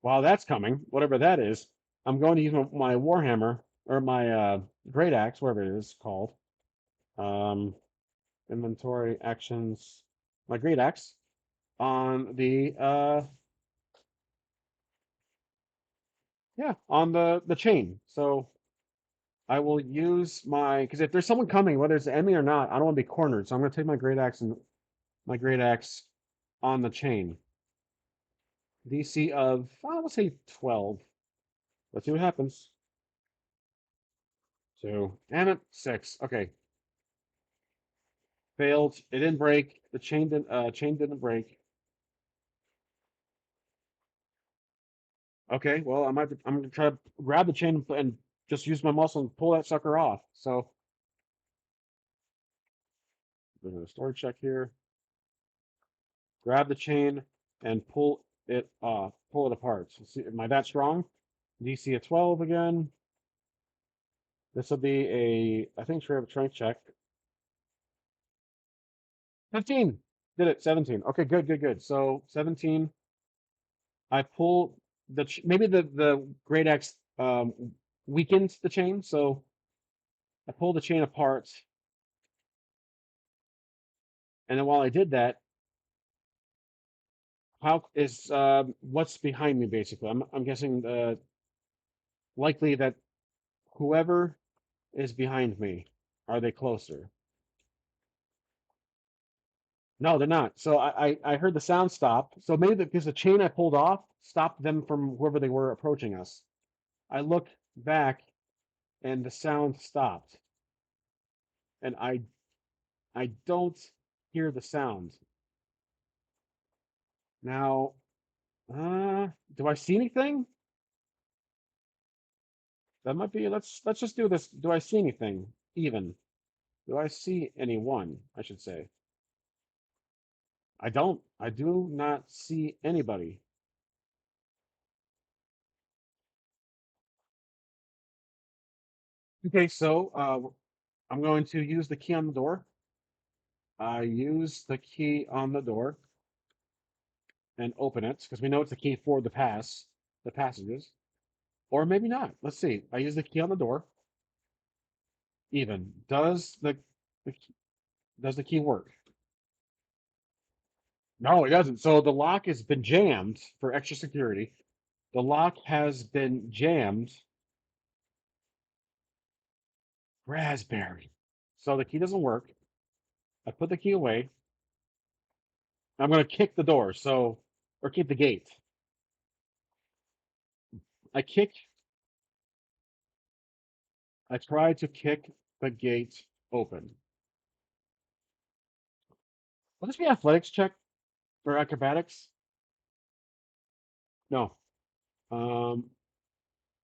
while that's coming, whatever that is, I'm going to use my warhammer or my great axe, whatever it is called. Um, inventory actions. My great axe on the on the chain. So I will use my because if there's someone coming, whether it's an enemy or not, I don't want to be cornered. So I'm going to take my great axe and my great axe on the chain. DC of let's say 12. Let's see what happens. So damn it, 6. Okay, failed. It didn't break. The chain didn't break. Okay, well I'm gonna try to grab the chain and just use my muscle and pull that sucker off. So doing a story check here. Grab the chain and pull it off. Pull it apart. So see, am I that strong? DC at 12 again. This will be I think, strength check. 15. Did it. 17. Okay, good, good, good. So 17. I pull maybe the Great Axe weakens the chain, so I pull the chain apart, and then while I did that, how is what's behind me basically? I'm guessing likely that whoever is behind me, are they closer? No, they're not. So I heard the sound stop. So maybe because the chain I pulled off stopped them from whoever they were approaching us. I look back and the sound stopped, and I don't hear the sound. Now, do I see anything? That might be. Let's just do this. Do I see anything? Even. Do I see anyone? I should say. I don't. I do not see anybody. Okay, so I'm going to use the key on the door. I use the key on the door and open it because we know it's the key for the passages. Or maybe not. Let's see. I use the key on the door. Even. The does the key work? No, it doesn't. So the lock has been jammed for extra security. The lock has been jammed. Raspberry. So the key doesn't work. I put the key away. I'm going to kick the door. Or kick the gate. I kick. I try to kick the gate open. Will this be athletics check or acrobatics? No. Um,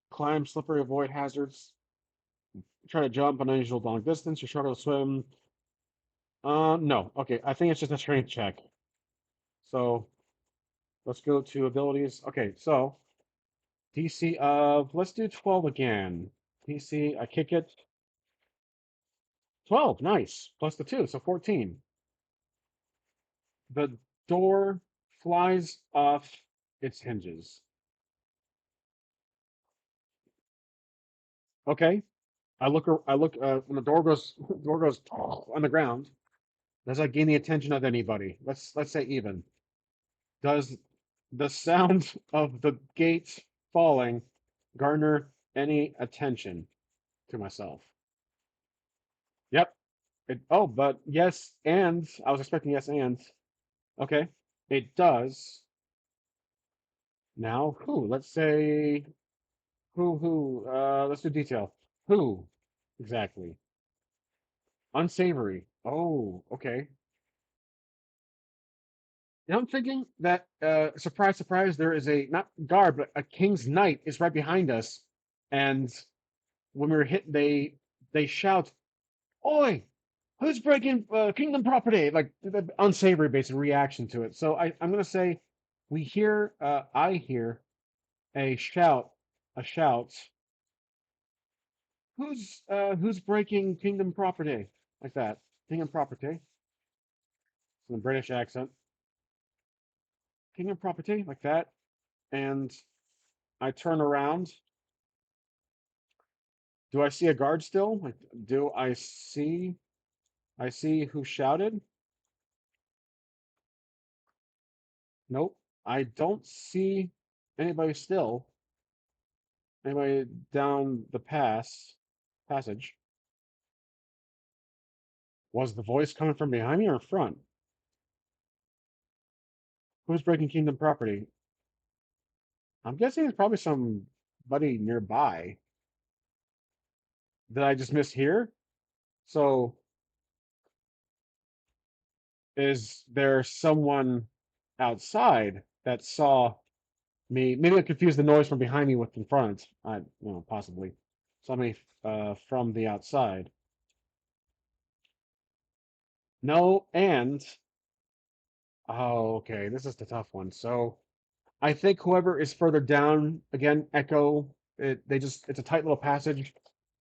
climb, slippery, avoid hazards. Try to jump an unusual long distance. You struggle to swim. No. Okay, I think it's just a strength check. So let's go to abilities. Okay, so DC of let's do 12 again. DC, I kick it. 12, nice. Plus the 2, so 14. The door flies off its hinges. Okay. I look when the door goes on the ground. Does that gain the attention of anybody? Let's say even. Does the sound of the gate falling garner any attention to myself? Yep. But yes, and I was expecting yes and. Okay. It does. Now, who? Let's say who? Let's do detail. Who exactly? Unsavory. Oh, okay. Now I'm thinking that surprise, surprise, there is a not guard, but a king's knight is right behind us, and when we were hit, they shout, "Oi! Who's breaking kingdom property?" Like the unsavory basic reaction to it. So I'm gonna say I hear a shout. Who's breaking kingdom property? Like that. Kingdom property. In a British accent. Kingdom property, like that. And I turn around. Do I see a guard still? Like, do I see who shouted? Nope. I don't see anybody still. Anybody down the passage. Was the voice coming from behind me or in front? Who's breaking kingdom property? I'm guessing it's probably somebody nearby. Did I just mishear? So is there someone outside that saw me? Maybe I confused the noise from behind me with in front. Possibly. Somebody from the outside. No, and okay, this is the tough one. So I think whoever is further down, again, echo. It's a tight little passage.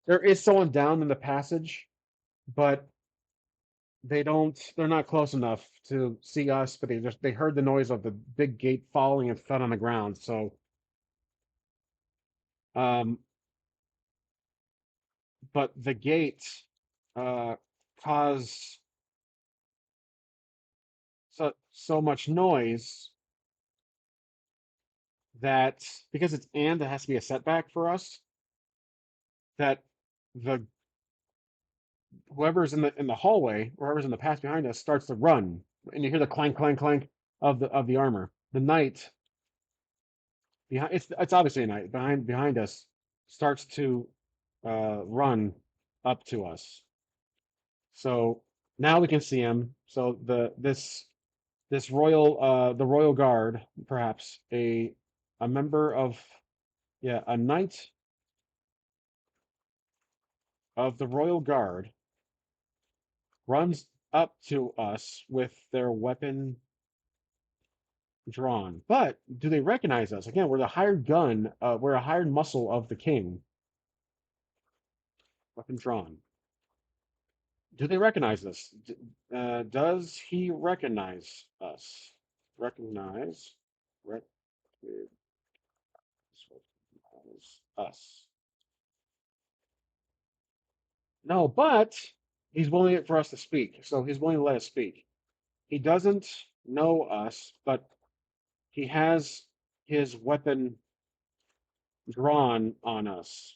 There is someone down in the passage, but they're not close enough to see us, but they heard the noise of the big gate falling and fell on the ground. So um but the gate uh caused so much noise that because it's and it has to be a setback for us, that the whoever's in the hallway or whoever's in the path behind us starts to run, and you hear the clank clank clank of the armor. The knight behind it's obviously a knight behind us starts to run up to us. So now we can see him. So this royal the royal guard, perhaps a member of, yeah, a knight of the royal guard runs up to us with their weapon drawn. But do they recognize us? Again, we're a hired muscle of the king. Weapon drawn. Do they recognize us? Does he recognize us? Recognize, recognize us. No, but he's willing for us to speak. So he's willing to let us speak. He doesn't know us, but he has his weapon drawn on us.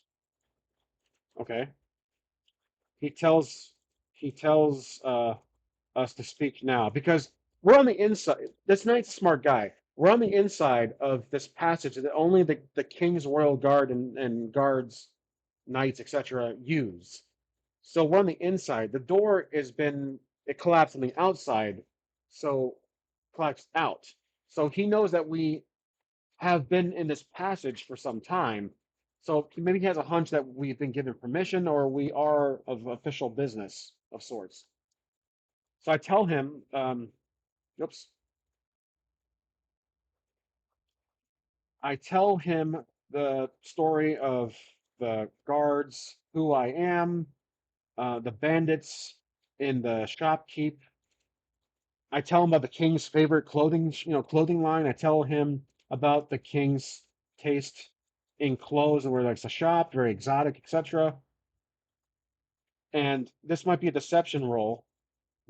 Okay. He tells he tells us to speak now because we're on the inside. This knight's a smart guy. We're on the inside of this passage that only the king's royal guard and guards, knights, etc. use. So we're on the inside. The door it collapsed on the outside, so collapsed out. So he knows that we have been in this passage for some time. So maybe he has a hunch that we've been given permission or we are of official business of sorts. So I tell him, oops, I tell him the story of the guards, who I am, the bandits in the shopkeep. I tell him about the king's favorite clothing line. I tell him about the king's taste in clothes and where there's a shop, very exotic, etc. And this might be a deception roll,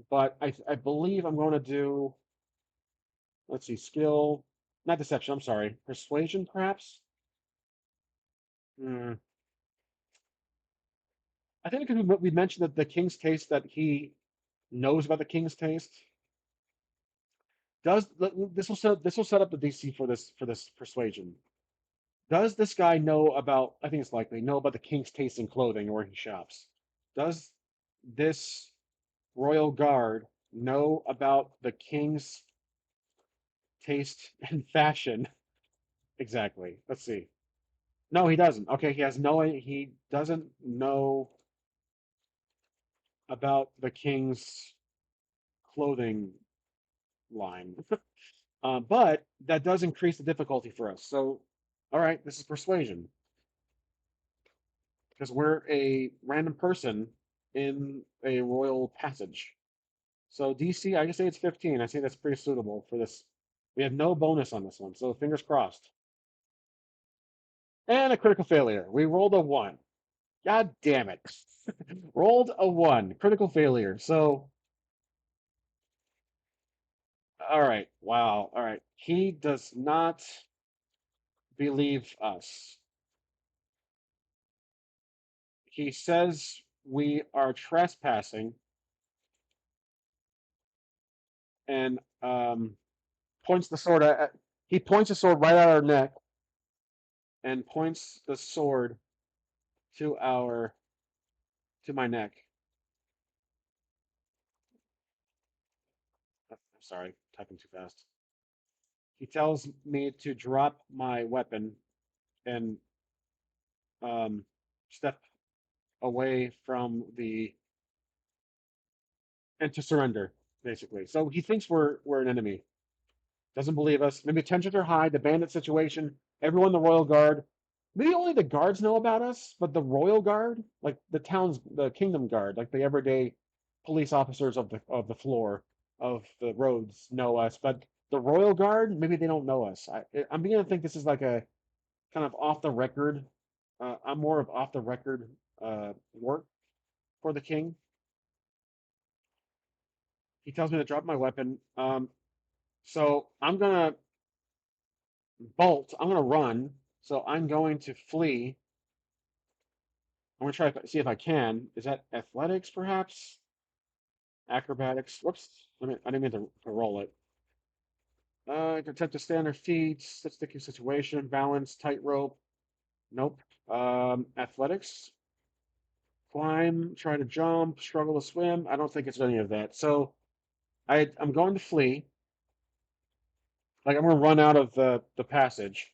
but I believe I'm going to do, let's see, skill, not deception, I'm sorry, persuasion, perhaps? Hmm. I think because we mentioned that the king's taste, that he knows about the king's taste. Does this will set up the DC for this persuasion. Does this guy know about? I think it's likely know about the king's taste in clothing or where he shops. Does this royal guard know about the king's taste in fashion? Exactly. Let's see. No, he doesn't. Okay, he doesn't know about the king's clothing line. But that does increase the difficulty for us. So, all right, this is persuasion because we're a random person in a royal passage. So DC, I can say it's 15. I say that's pretty suitable for this. We have no bonus on this one, so fingers crossed. And a critical failure. We rolled a 1. God damn it. Rolled a 1. Critical failure. So, all right. Wow. All right. He does not believe us. He says we are trespassing and points the sword at he points the sword right at our neck and points the sword to our to my neck. I'm sorry, typing too fast. He tells me to drop my weapon and um, step away from the and to surrender, basically. So he thinks we're an enemy. Doesn't believe us. Maybe tensions are high. The bandit situation. Everyone in the royal guard Maybe only the guards know about us, but the royal guard, like the kingdom guard, like the everyday police officers of the floor of the roads know us. But the royal guard, maybe they don't know us. I'm beginning to think this is like a kind of off the record. I'm more of off the record work for the king. He tells me to drop my weapon. So I'm gonna bolt. I'm gonna run. So I'm going to flee. I'm gonna try to see if I can. Is that athletics, perhaps? Acrobatics. Whoops. I didn't mean to roll it. Attempt to stand on their feet. Sticky situation. Balance. Tightrope. Nope. Athletics. Climb. Try to jump. Struggle to swim. I don't think it's any of that. So I'm going to flee. Like I'm gonna run out of the passage.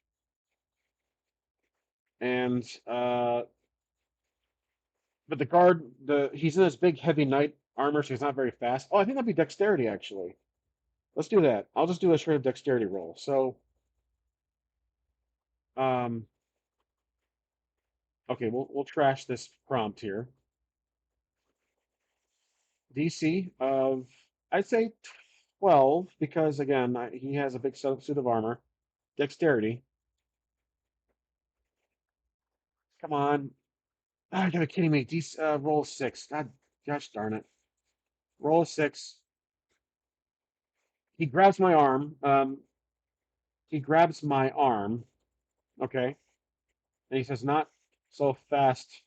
And but the guard, he's in this big heavy knight armor, so he's not very fast. Oh, I think that'd be dexterity actually. Let's do that. I'll just do a straight up dexterity roll. So, um, okay, we'll trash this prompt here. DC of I'd say 12 because again he has a big suit of armor. Dexterity. Come on. Ah, you gotta be kidding me. DC, roll 6. God, gosh darn it. Roll a 6. He grabs my arm. He grabs my arm. Okay, and he says, "Not so fast,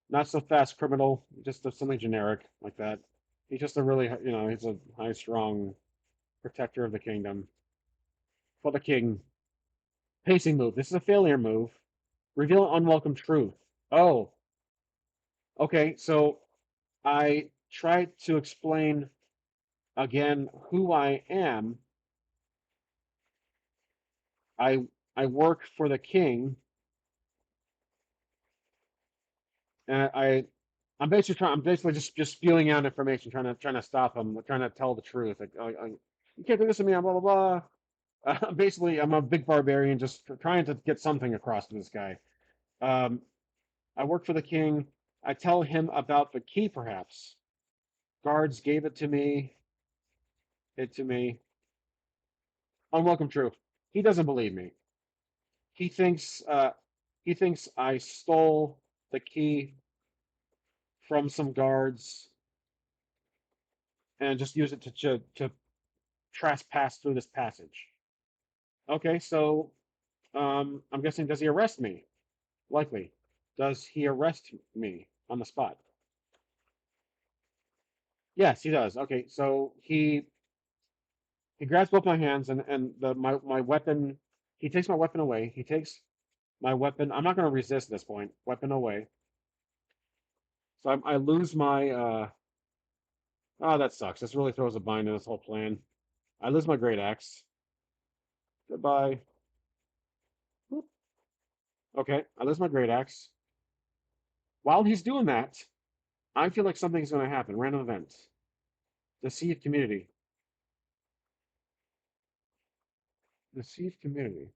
not so fast, criminal." Just something generic like that. He's just a really, he's a high, strong protector of the kingdom. For the king, pacing move. This is a failure move. Reveal an unwelcome truth. Oh, okay. So I try to explain again who I am. I I work for the king, and I'm basically just spewing out information, trying to stop him, trying to tell the truth. Like, you can't do this to me. Blah blah blah. Basically, I'm a big barbarian, just trying to get something across to this guy. Um, I work for the king. I tell him about the key, perhaps. Guards gave it to me. It to me. Unwelcome truth. He doesn't believe me. He thinks he thinks I stole the key from some guards and just use it to trespass through this passage. Okay, so I'm guessing, does he arrest me? Likely. Does he arrest me on the spot? Yes, he does. Okay, so he grabs both my hands and my weapon. He takes my weapon away. He takes my weapon. I'm not going to resist this point. Weapon away. So I lose my. Oh, that sucks. This really throws a bind in this whole plan. I lose my great axe. Goodbye. Whoop. Okay, I lose my great axe. While he's doing that, I feel like something's going to happen. Random event. Deceived community. Deceived community.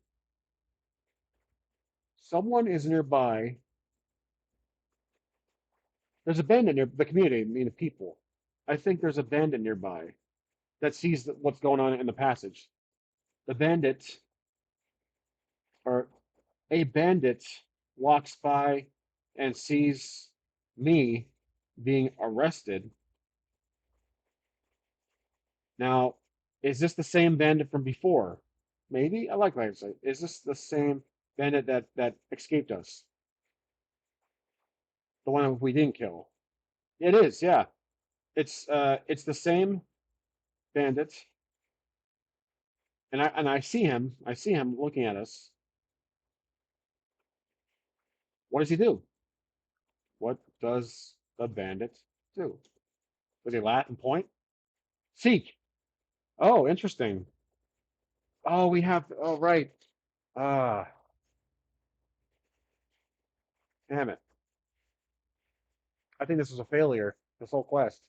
Someone is nearby. There's a bandit near the community, I mean the people. I think there's a bandit nearby that sees what's going on in the passage. The bandit, or a bandit, walks by and sees me being arrested. Now, is this the same bandit from before? Maybe. I like what I say. Is this the same bandit that escaped us? The one we didn't kill? It is. Yeah. It's the same bandit, and I see him. I see him looking at us. What does he do? What does the bandit do? Does he laugh and point? Seek. Oh, interesting. Oh, we have. Oh, right. Ah, damn it. I think this was a failure. This whole quest.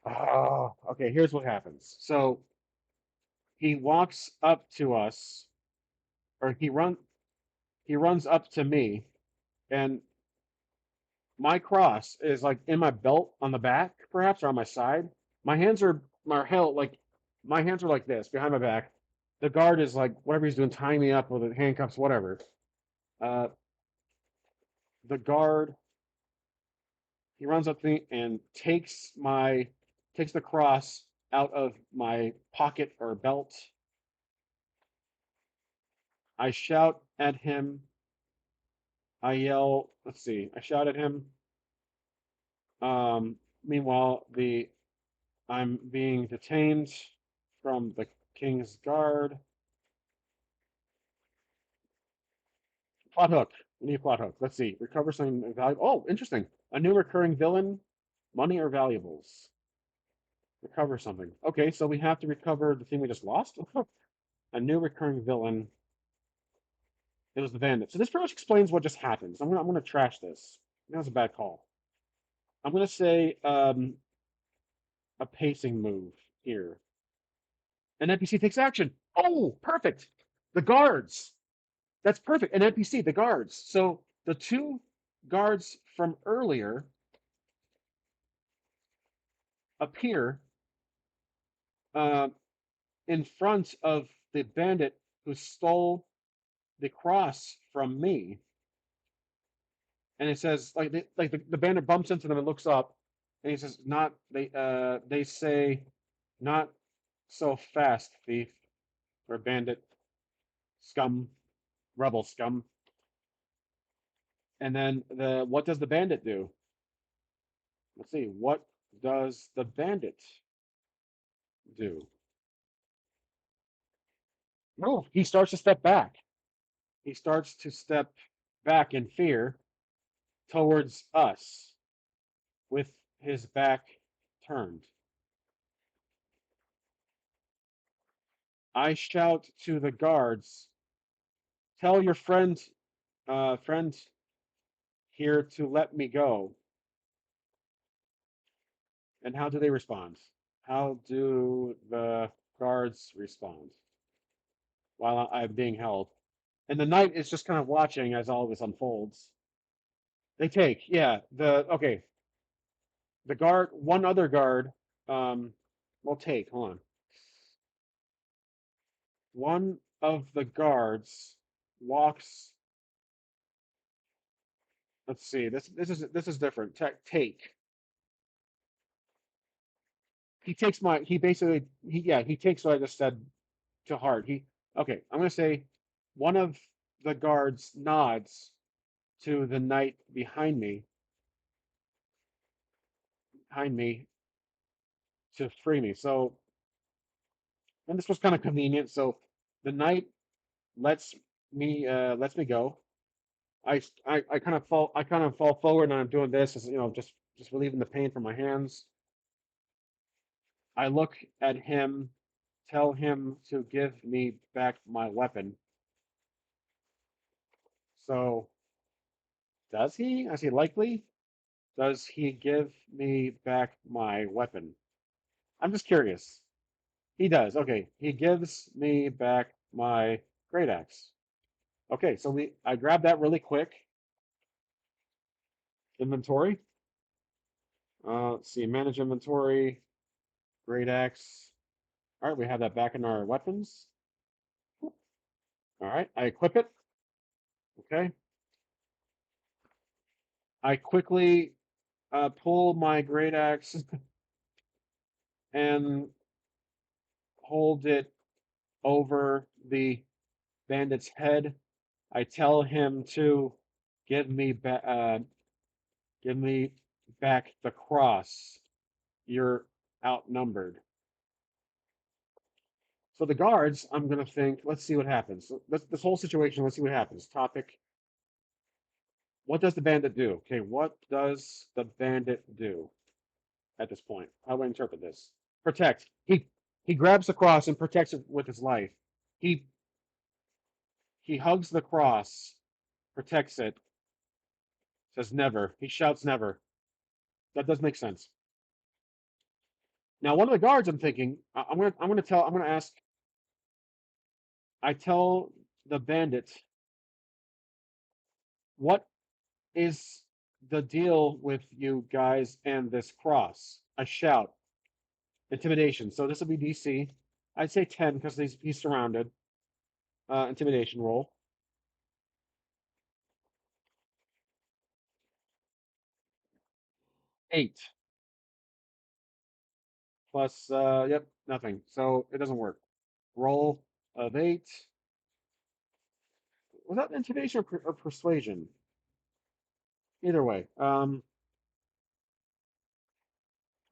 Oh, okay. Here's what happens. So he walks up to us, or he run. he runs up to me, and my cross is like in my belt on the back, perhaps, or on my side. My hands are like this behind my back. The guard is like whatever he's doing, tying me up with the handcuffs, whatever. Uh, the guard he runs up to me and takes the cross out of my pocket or belt. I shout at him. I yell. Let's see. I shout at him. Meanwhile, the I'm being detained from the king's guard. Plot hook. We need a plot hook. Let's see. Recover something valuable. Oh, interesting. A new recurring villain. Money or valuables. Recover something. Okay, so we have to recover the thing we just lost. A new recurring villain. It was the bandit. So this pretty much explains what just happened. So I'm gonna trash this. That was a bad call. I'm gonna say a pacing move here. An NPC takes action. Oh, perfect. The guards. That's perfect. An NPC, the guards. So the two guards from earlier appear uh, in front of the bandit who stole the cross from me. And it says the bandit bumps into them and looks up, and he says, "Not they say, not so fast, thief or bandit, scum, rebel scum." And then what does the bandit do? Let's see. What does the bandit do? No, he starts to step back. He starts to step back in fear towards us with his back turned. I shout to the guards, "Tell your friend here to let me go." And how do they respond? How do the guards respond while I'm being held? And the knight is just kind of watching as all this unfolds. They take, yeah, okay. The guard, one other guard, will take, hold on. One of the guards walks. Let's see. This is different. Take. He takes my. He basically. He takes what I just said to heart. Okay. I'm gonna say one of the guards nods to the knight behind me to free me. So, and this was kind of convenient. So the knight lets me go. I kind of fall forward and I'm doing this, as, just relieving the pain from my hands. I look at him, tell him to give me back my weapon. So does he? Is he likely? Does he give me back my weapon? I'm just curious. He does. Okay, he gives me back my great axe. Okay, so I grab that really quick. Inventory. Let's see, manage inventory, great axe. All right, we have that back in our weapons. All right, I equip it. Okay. I quickly pull my great axe and hold it over the bandit's head. I tell him to give me back, give me back the cross. You're outnumbered. So the guards, I'm gonna think. Let's see what happens. So this whole situation. Let's see what happens. Topic. What does the bandit do? Okay, what does the bandit do at this point? How do I interpret this? Protect. He grabs the cross and protects it with his life. He he hugs the cross, protects it, says never. He shouts never. That does make sense. Now, one of the guards, I'm thinking, I'm gonna ask. I tell the bandit What is the deal with you guys and this cross? I shout. Intimidation. So this will be DC. I'd say 10 because he's surrounded. Intimidation roll. 8 plus, yep, nothing. So it doesn't work. Roll of 8. Was that intimidation or persuasion? Either way. I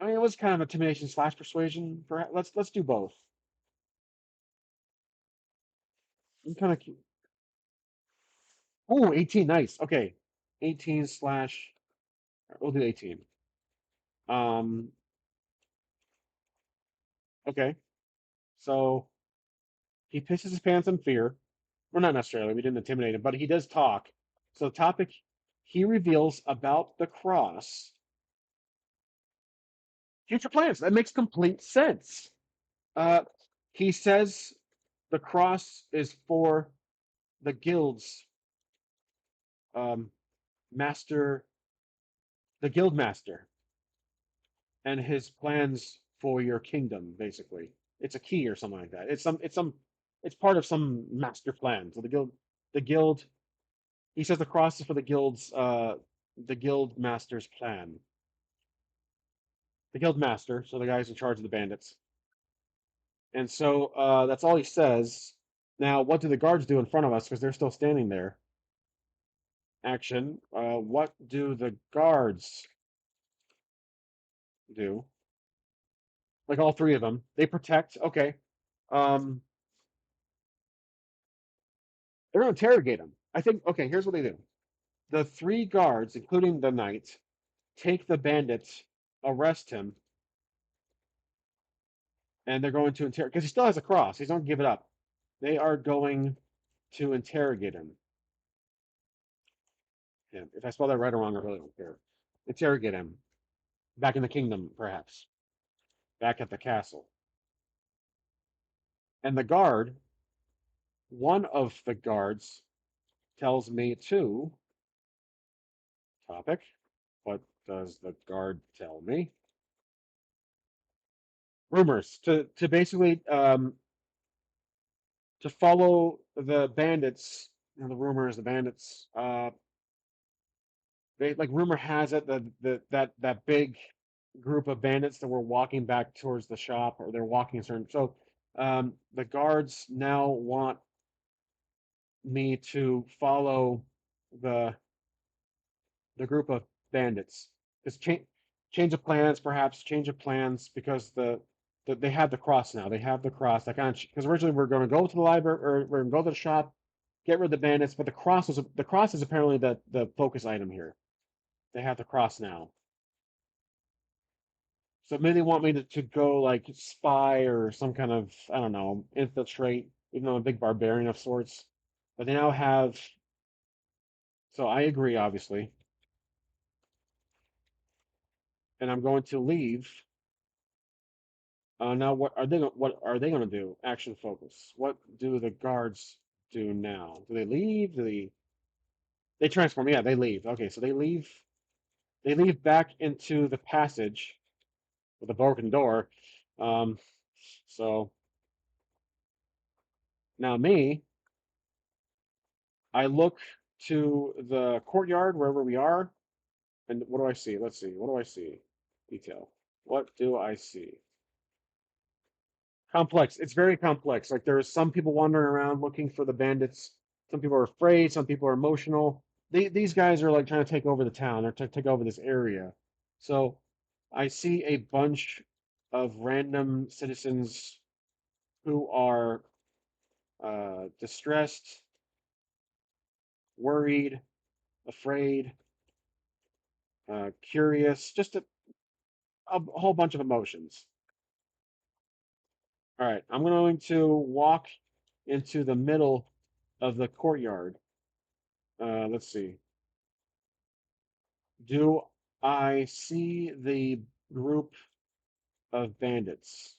mean, it was kind of intimidation slash persuasion. Let's do both. I'm kind of. Oh, 18, nice. Okay, 18 slash. We'll do 18. Um, okay. So he pisses his pants in fear. Well, not necessarily. We didn't intimidate him, but he does talk. So the topic he reveals about the cross. Future plans. That makes complete sense. Uh, he says the cross is for the guild's um, master, the guild master, and his plans for your kingdom. Basically, it's a key or something like that. It's part of some master plan. So the guild. He says the cross is for the guild master's plan. The guild master, so the guy who's in charge of the bandits. And so that's all he says. Now, what do the guards do in front of us? Because they're still standing there. Action. What do the guards do? Like all three of them. They protect. Okay. Um, they're going to interrogate him. I think, okay, here's what they do. The three guards, including the knight, take the bandits, arrest him, and they're going to interrogate, because he still has a cross. He's not going to give it up. They are going to interrogate him. Yeah, if I spell that right or wrong, I really don't care. Interrogate him. Back in the kingdom, perhaps. Back at the castle. And the guard, one of the guards, tells me to topic. What does the guard tell me? Rumors to basically to follow the bandits. You know, the rumors, the bandits. They like rumor has it that that big group of bandits that were walking back towards the shop, or they're walking a certain. So the guards now want me to follow the the group of bandits. Because change of plans, perhaps change of plans, because they have the cross now. They have the cross. That kind of because originally we are going to go to the library, or we're going to go to the shop, get rid of the bandits, but the cross is apparently the focus item here. They have the cross now. So maybe they want me to go like spy or some kind of, I don't know, infiltrate, even though I'm a big barbarian of sorts. But they now have. So I agree, obviously, and I'm going to leave. Now, what are they going to do? Action focus. What do the guards do now? Do they leave? They transform? Yeah, they leave. Okay, so they leave. They leave back into the passage with a broken door. Um, so now me, I look to the courtyard wherever we are, and what do I see? Let's see. What do I see? Detail. What do I see? Complex. It's very complex. Like there's some people wandering around looking for the bandits. Some people are afraid. Some people are emotional. These guys are like trying to take over the town. They're trying to take over this area. So I see a bunch of random citizens who are distressed, worried, afraid, curious, just a whole bunch of emotions. All right, I'm going to walk into the middle of the courtyard. Let's see. Do I see the group of bandits?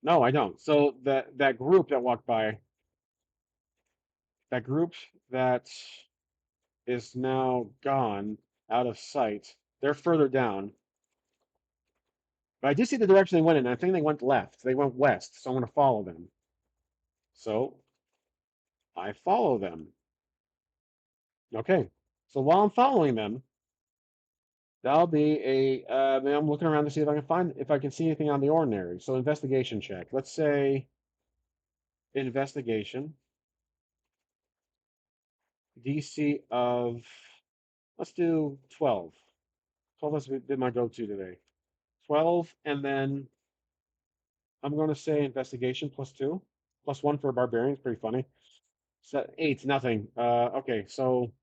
No, I don't. So that group that walked by, that group that is now gone out of sight. They're further down. But I did see the direction they went in. I think they went left. They went west, so I'm going to follow them. So I follow them. Okay. So while I'm following them, that'll be a. I'm looking around to see if I can see anything on the ordinary. So investigation check. Let's say investigation. DC of. Let's do 12. 12 has been my go-to today. 12, and then I'm going to say investigation +2, +1 for a barbarian. It's pretty funny. So 8, nothing. Okay, so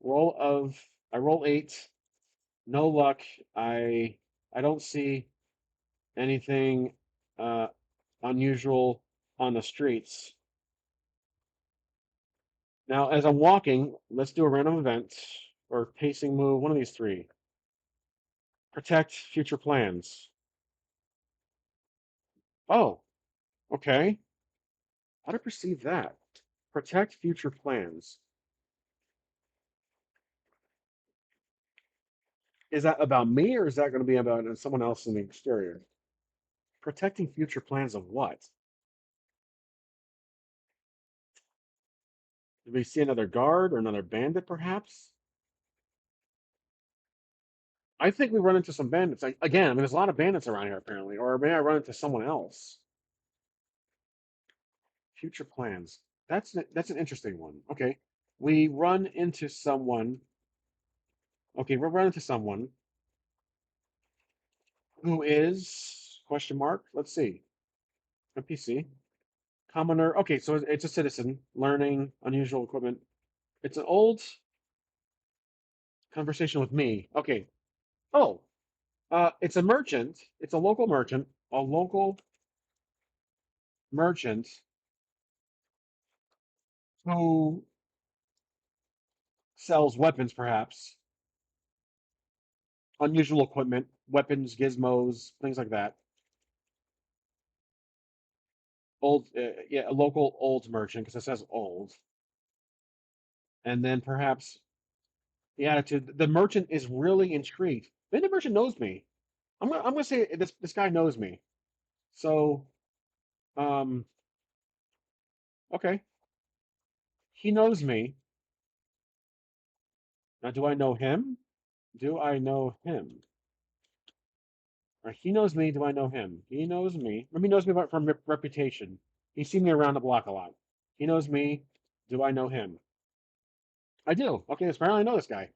I roll 8, no luck. I don't see anything uh, unusual on the streets. Now, as I'm walking, let's do a random event or pacing move. One of these three. Protect future plans. Oh, okay. How to perceive that? Protect future plans. Is that about me or is that going to be about someone else in the exterior? Protecting future plans of what? Did we see another guard or another bandit, perhaps? I think we run into some bandits. Again, I mean, there's a lot of bandits around here, apparently. Or may I run into someone else? Future plans. That's an interesting one. Okay. We run into someone. Okay, we'll run into someone who is question mark. Let's see. NPC. Commoner. Okay, so it's a citizen learning unusual equipment. It's an old conversation with me. Okay. Oh, it's a merchant. It's a local merchant. A local merchant who sells weapons, perhaps unusual equipment, weapons, gizmos, things like that. Old, yeah, a local old merchant because it says old. And then perhaps the attitude. The merchant is really intrigued. Maybe the merchant knows me. I'm gonna say this guy knows me. So um okay, he knows me. Now, do I know him? Do I know him? Or he knows me. Do I know him? He knows me. Maybe he knows me from reputation. He's seen me around the block a lot. He knows me. Do I know him? I do. Okay, apparently I know this guy.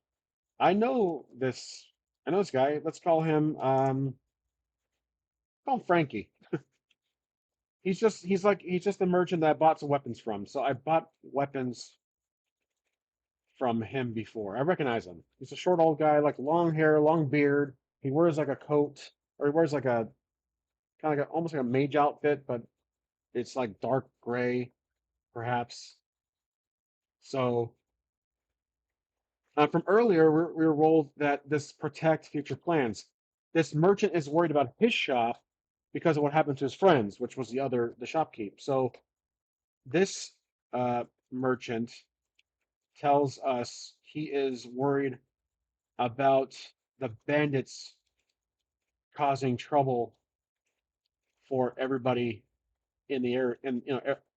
I know this. I know this guy. Let's call him Frankie. He's just a merchant that I bought some weapons from. So I bought weapons from him before. I recognize him. He's a short old guy, like long hair, long beard. He wears like a coat, or he wears like a kind of like almost like a mage outfit, but it's like dark gray, perhaps. So from earlier, we were rolled that this protect future plans. This merchant is worried about his shop because of what happened to his friends, which was the shopkeep. So this merchant tells us he is worried about the bandits causing trouble for everybody in the area, and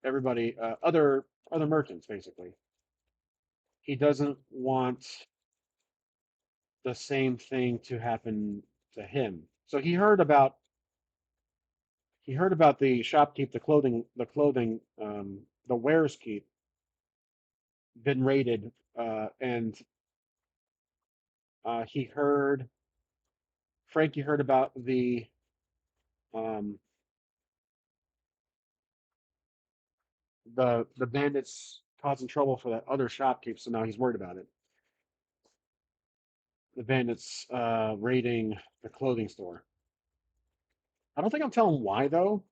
everybody, other merchants, basically. He doesn't want the same thing to happen to him. So he heard about the shopkeep, the wares keep been raided, and he heard Frankie heard about um, the bandits causing trouble for that other shopkeep, so now he's worried about it. The bandits raiding the clothing store. I don't think I'm telling why though.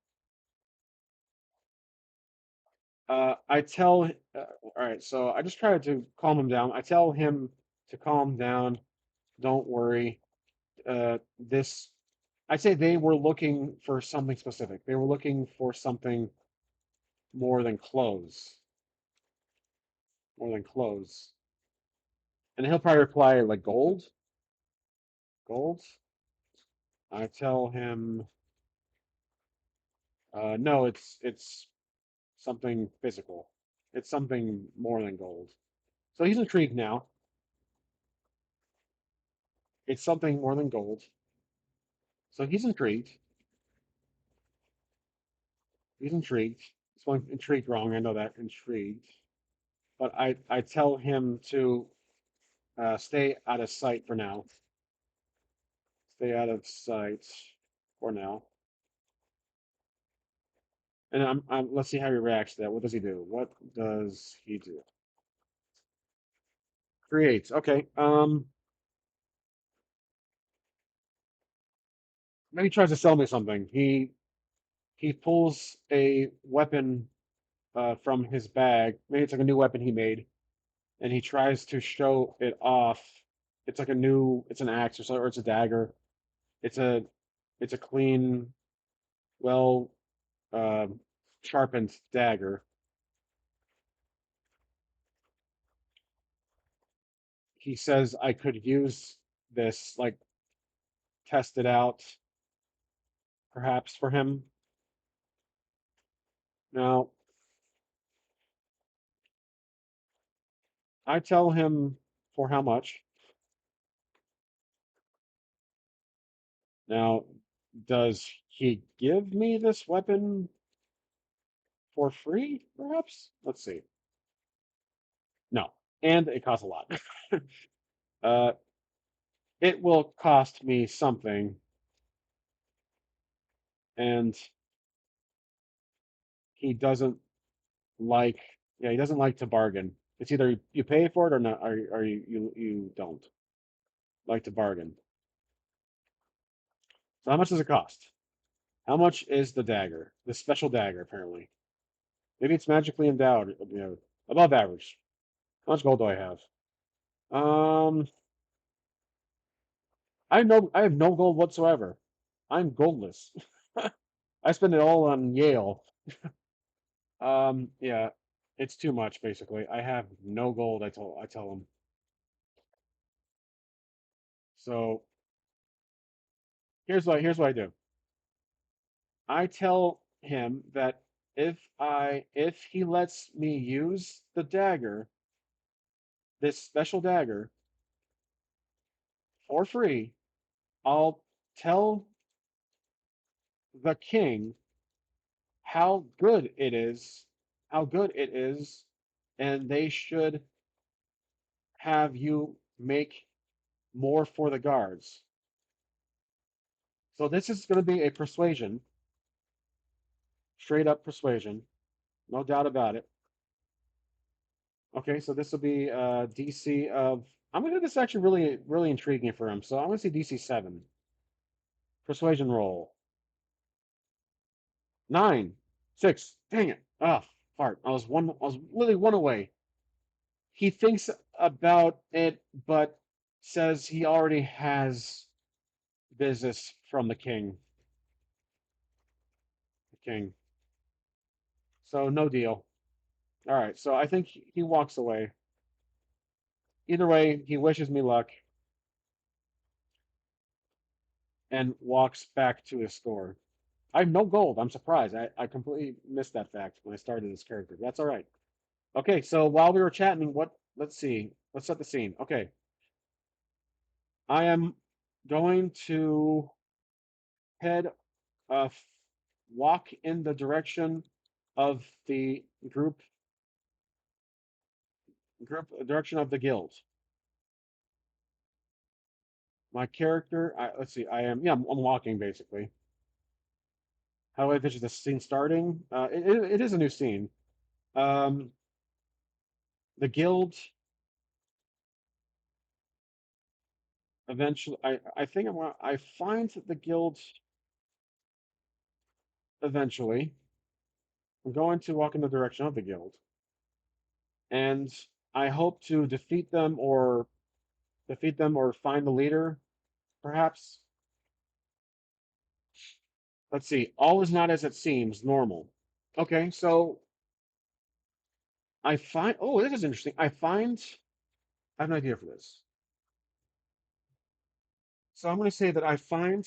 I tell, all right, so I just try to calm him down. I tell him to calm down. Don't worry. This, I'd say they were looking for something specific. They were looking for something more than clothes. more than clothes. And he'll probably reply like gold, gold. I tell him, no, it's something physical. It's something more than gold. So he's intrigued now. It's something more than gold. So he's intrigued. He's intrigued. Spelling intrigued wrong. I know that. Intrigued. But I tell him to stay out of sight for now. Stay out of sight for now. And let's see how he reacts to that. What does he do? What does he do? Creates. Okay. Maybe he tries to sell me something. He pulls a weapon from his bag. Maybe it's like a new weapon he made, and he tries to show it off. It's like a new. It's an axe or so, or it's a dagger. It's a it's a clean, well uh, sharpened dagger. He says I could use this, like test it out, perhaps for him. Now, I tell him for how much. Now, does he give me this weapon for free, perhaps? Let's see. No, and it costs a lot. uh, it will cost me something, and he doesn't like. Yeah, he doesn't like to bargain. It's either you pay for it or not, or you don't like to bargain. So how much does it cost? How much is the dagger? The special dagger, apparently. Maybe it's magically endowed, above average. How much gold do I have? Um, I have no gold whatsoever. I'm goldless. I spend it all on Yale. Yeah, it's too much basically. I have no gold. I tell them. So here's what I do. I tell him that if he lets me use the dagger, this special dagger, for free, I'll tell the king how good it is, how good it is, and they should have you make more for the guards. So this is going to be a persuasion, straight up persuasion, no doubt about it. Okay, so this will be DC of. I'm gonna do this actually really intriguing for him. So I'm gonna see DC 7. Persuasion roll. 9. 6. Dang it. Ah, fart. I was literally one away. He thinks about it, but says he already has business from the king. The king. So no deal. All right. So I think he walks away. Either way, he wishes me luck and walks back to his store. I have no gold. I'm surprised. I completely missed that fact when I started this character. That's all right. Okay, so while we were chatting, let's see. Let's set the scene. Okay. I am going to head uh walk in the direction of the direction of the guild. My character, let's see, I'm walking basically. How do I picture the scene starting? It is a new scene. Um, the guild eventually, I think I find the guild eventually. I'm going to walk in the direction of the guild, and I hope to defeat them or find the leader, perhaps. Let's see. All is not as it seems. Normal. Okay, so I find, oh, this is interesting. I have an idea for this. So I'm going to say that I find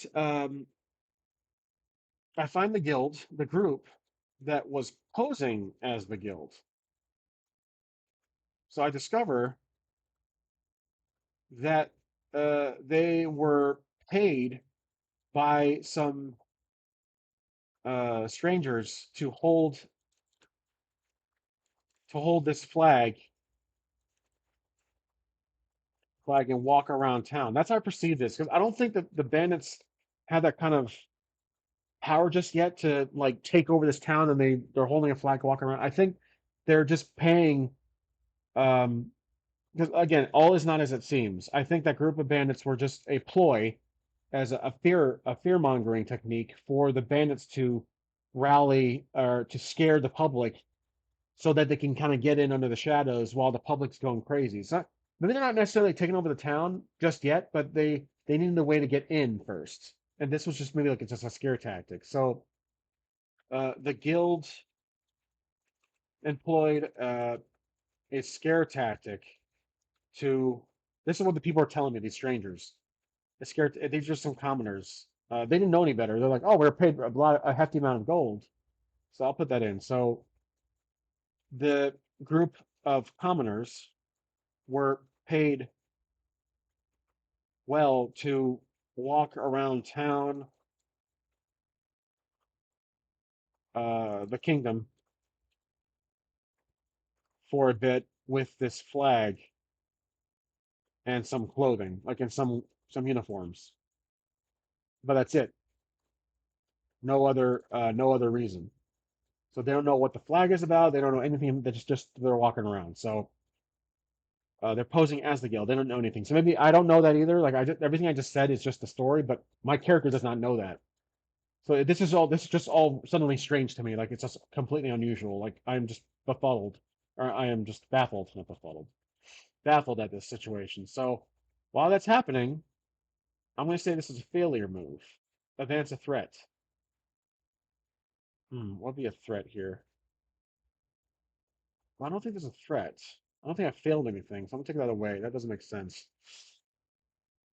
the guild, the group that was posing as the guild. So I discover that they were paid by some strangers to hold this flag and walk around town. That's how I perceive this because I don't think that the bandits have that kind of power just yet to like take over this town and they're holding a flag walking around. I think they're just paying um because again, all is not as it seems. I think that group of bandits were just a ploy as a fear mongering technique for the bandits to rally or to scare the public so that they can kind of get in under the shadows while the public's going crazy. It's not maybe they're not necessarily taking over the town just yet, but they needed a way to get in first. And this was just maybe like it's just a scare tactic. So the guild employed a scare tactic to. This is what the people are telling me. These strangers, they scared. These are some commoners. They didn't know any better. They're like, "Oh, we're paid a hefty amount of gold." So I'll put that in. So the group of commoners were paid well to walk around town, the kingdom, for a bit with this flag and some clothing, like in some uniforms. But that's it. No other reason. So they don't know what the flag is about. They don't know anything. They're just they're walking around. So they're posing as the guild. They don't know anything. So maybe I don't know that either. Like everything I just said is just the story, but my character does not know that. So this is just all suddenly strange to me. Like it's just completely unusual. Like I'm just befuddled, or I am just baffled, not befuddled, baffled at this situation. So while that's happening, I'm going to say this is a failure move. Advance a threat. What would be a threat here? Well, I don't think there's a threat. I don't think I failed anything, so I'm gonna take that away. That doesn't make sense.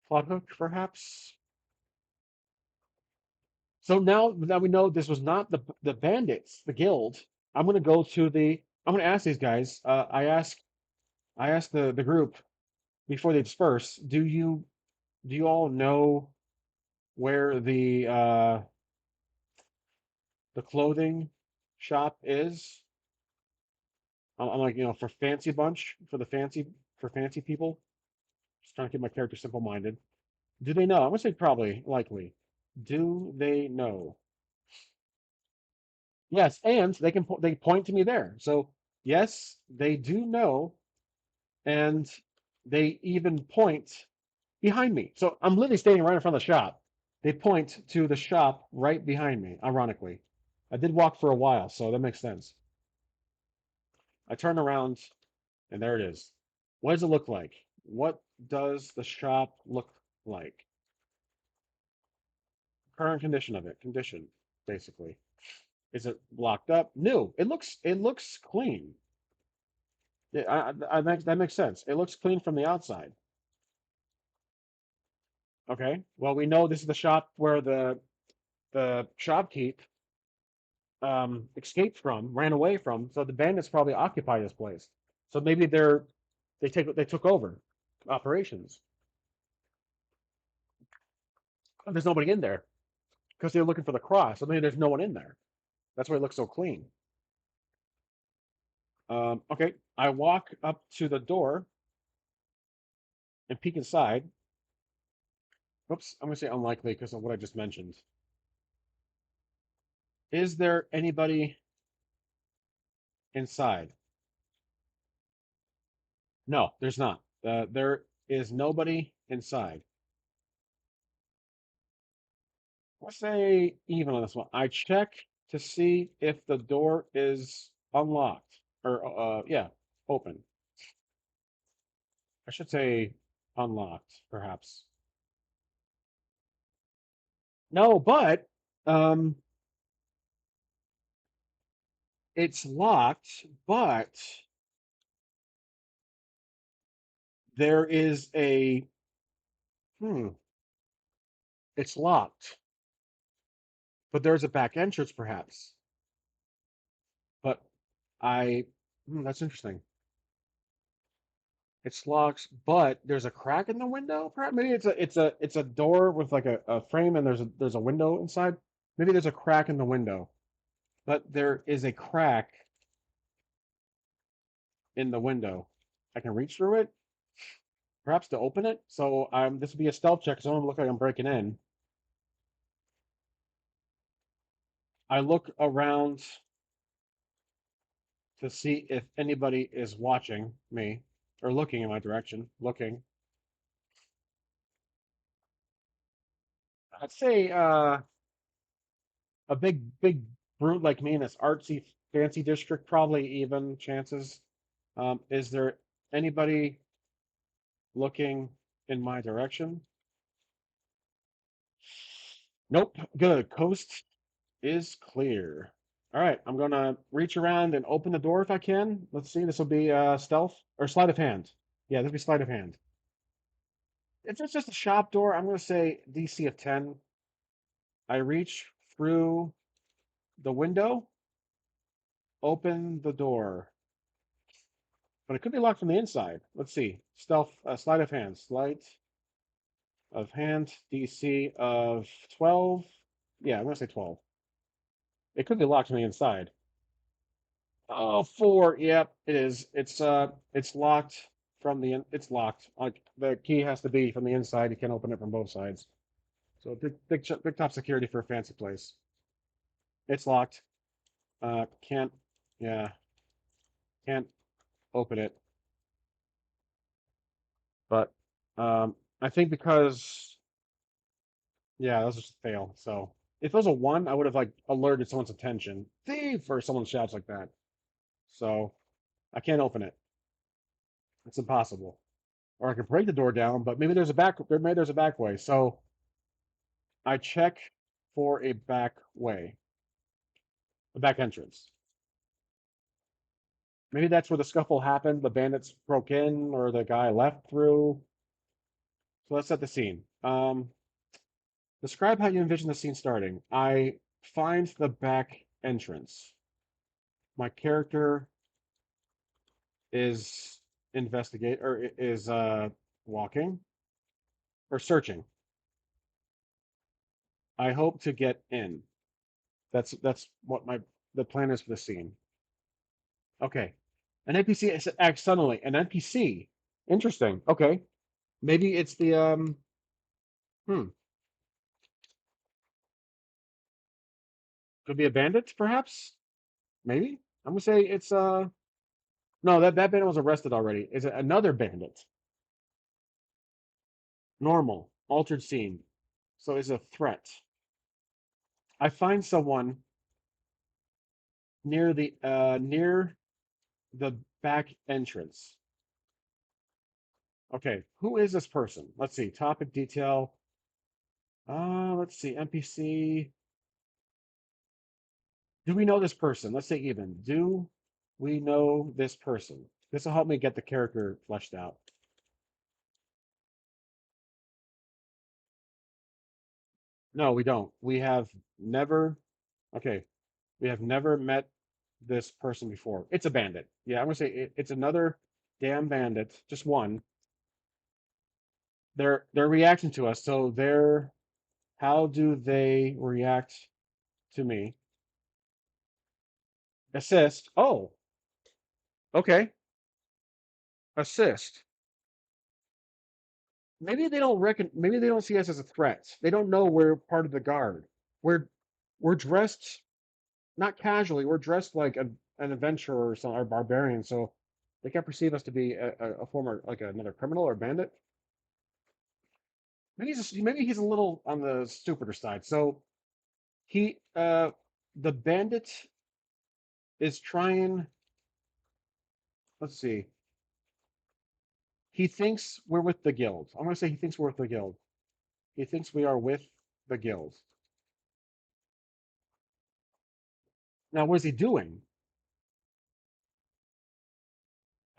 Plot hook, perhaps. So now that we know this was not the bandits, the guild, I'm gonna go to the. I'm gonna ask these guys. I asked the group before they disperse. Do you all know where the clothing shop is? I'm like for fancy bunch for fancy people. Just trying to keep my character simple minded. Do they know? I'm gonna say probably, likely. Do they know? Yes, and they point to me there. So yes, they do know, and they even point behind me. So I'm literally standing right in front of the shop. They point to the shop right behind me. Ironically, I did walk for a while, so that makes sense. I turn around, and there it is. What does it look like? What does the shop look like? Current condition of it. Condition, basically. Is it locked up? No. It looks clean. Yeah, that makes sense. It looks clean from the outside. Okay. Well, we know this is the shop where the shopkeep escaped from, ran away from. So the bandits probably occupy this place. So maybe they took over operations. There's nobody in there because they're looking for the cross. So maybe there's no one in there. That's why it looks so clean. Okay. I walk up to the door and peek inside. Oops, I'm gonna say unlikely because of what I just mentioned. Is there anybody inside? No, there's not. There is nobody inside. Let's say even on this one. I check to see if the door is unlocked or yeah, open. I should say unlocked, perhaps. No, but um, it's locked, but There is a hmm, it's locked, but there's a back entrance perhaps. But that's interesting. It's locked, but there's a crack in the window. Perhaps maybe it's a door with like a frame and there's a window inside. Maybe there's a crack in the window, but there is a crack in the window. I can reach through it, perhaps to open it. So this would be a stealth check, so I don't look like I'm breaking in. I look around to see if anybody is watching me or looking in my direction. Looking. I'd say a big brute like me in this artsy fancy district, probably even chances. Is there anybody looking in my direction? Nope. Good. Coast is clear. All right, I'm gonna reach around and open the door if I can. Let's see. This will be stealth or sleight of hand. Yeah, this will be sleight of hand. If it's just a shop door, I'm gonna say DC of 10. I reach through the window, open the door, but it could be locked from the inside. Let's see. Stealth, sleight of hand, sleight of hand, DC of 12. Yeah, I'm gonna say 12. It could be locked from the inside. Oh, 4. Yep, it is. It's locked from the it's locked. Like the key has to be from the inside. You can't open it from both sides. So big top security for a fancy place. It's locked. Can't. Yeah, can't open it. But I think because yeah, that was just a fail. So if it was a 1, I would have like alerted someone's attention. Thief! Or someone shouts like that. So I can't open it. It's impossible. Or I could break the door down, but maybe there's a back way. So I check for a back way, a back entrance. Maybe that's where the scuffle happened. The bandits broke in, or the guy left through. So let's set the scene. Describe how you envision the scene starting. I find the back entrance. My character is walking or searching. I hope to get in. That's what the plan is for the scene. Okay. An NPC acts suddenly. An NPC. Interesting. Okay. Maybe it's the hmm. Could be a bandit, perhaps? Maybe? I'm gonna say it's no, that bandit was arrested already. Is it another bandit? Normal. Altered scene. So is a threat. I find someone near the back entrance. Okay, who is this person? Let's see. Topic detail. Let's see. NPC. Do we know this person? Let's say even. Do we know this person? This will help me get the character fleshed out. No, we don't. We have never. Okay, we have never met this person before. It's a bandit. Yeah, I'm gonna say it's another damn bandit. Just one. They're reacting to us. So they're how do they react to me? Assist. Oh, okay. Assist. Maybe they don't see us as a threat. They don't know we're part of the guard. We're we're dressed not casually. We're dressed like an adventurer or some or barbarian, so they can perceive us to be a former like another criminal or bandit. Maybe he's a little on the stupider side. So he the bandit is trying, let's see. He thinks we're with the guild. I'm gonna say he thinks we're with the guild. He thinks we are with the guild. Now, what is he doing?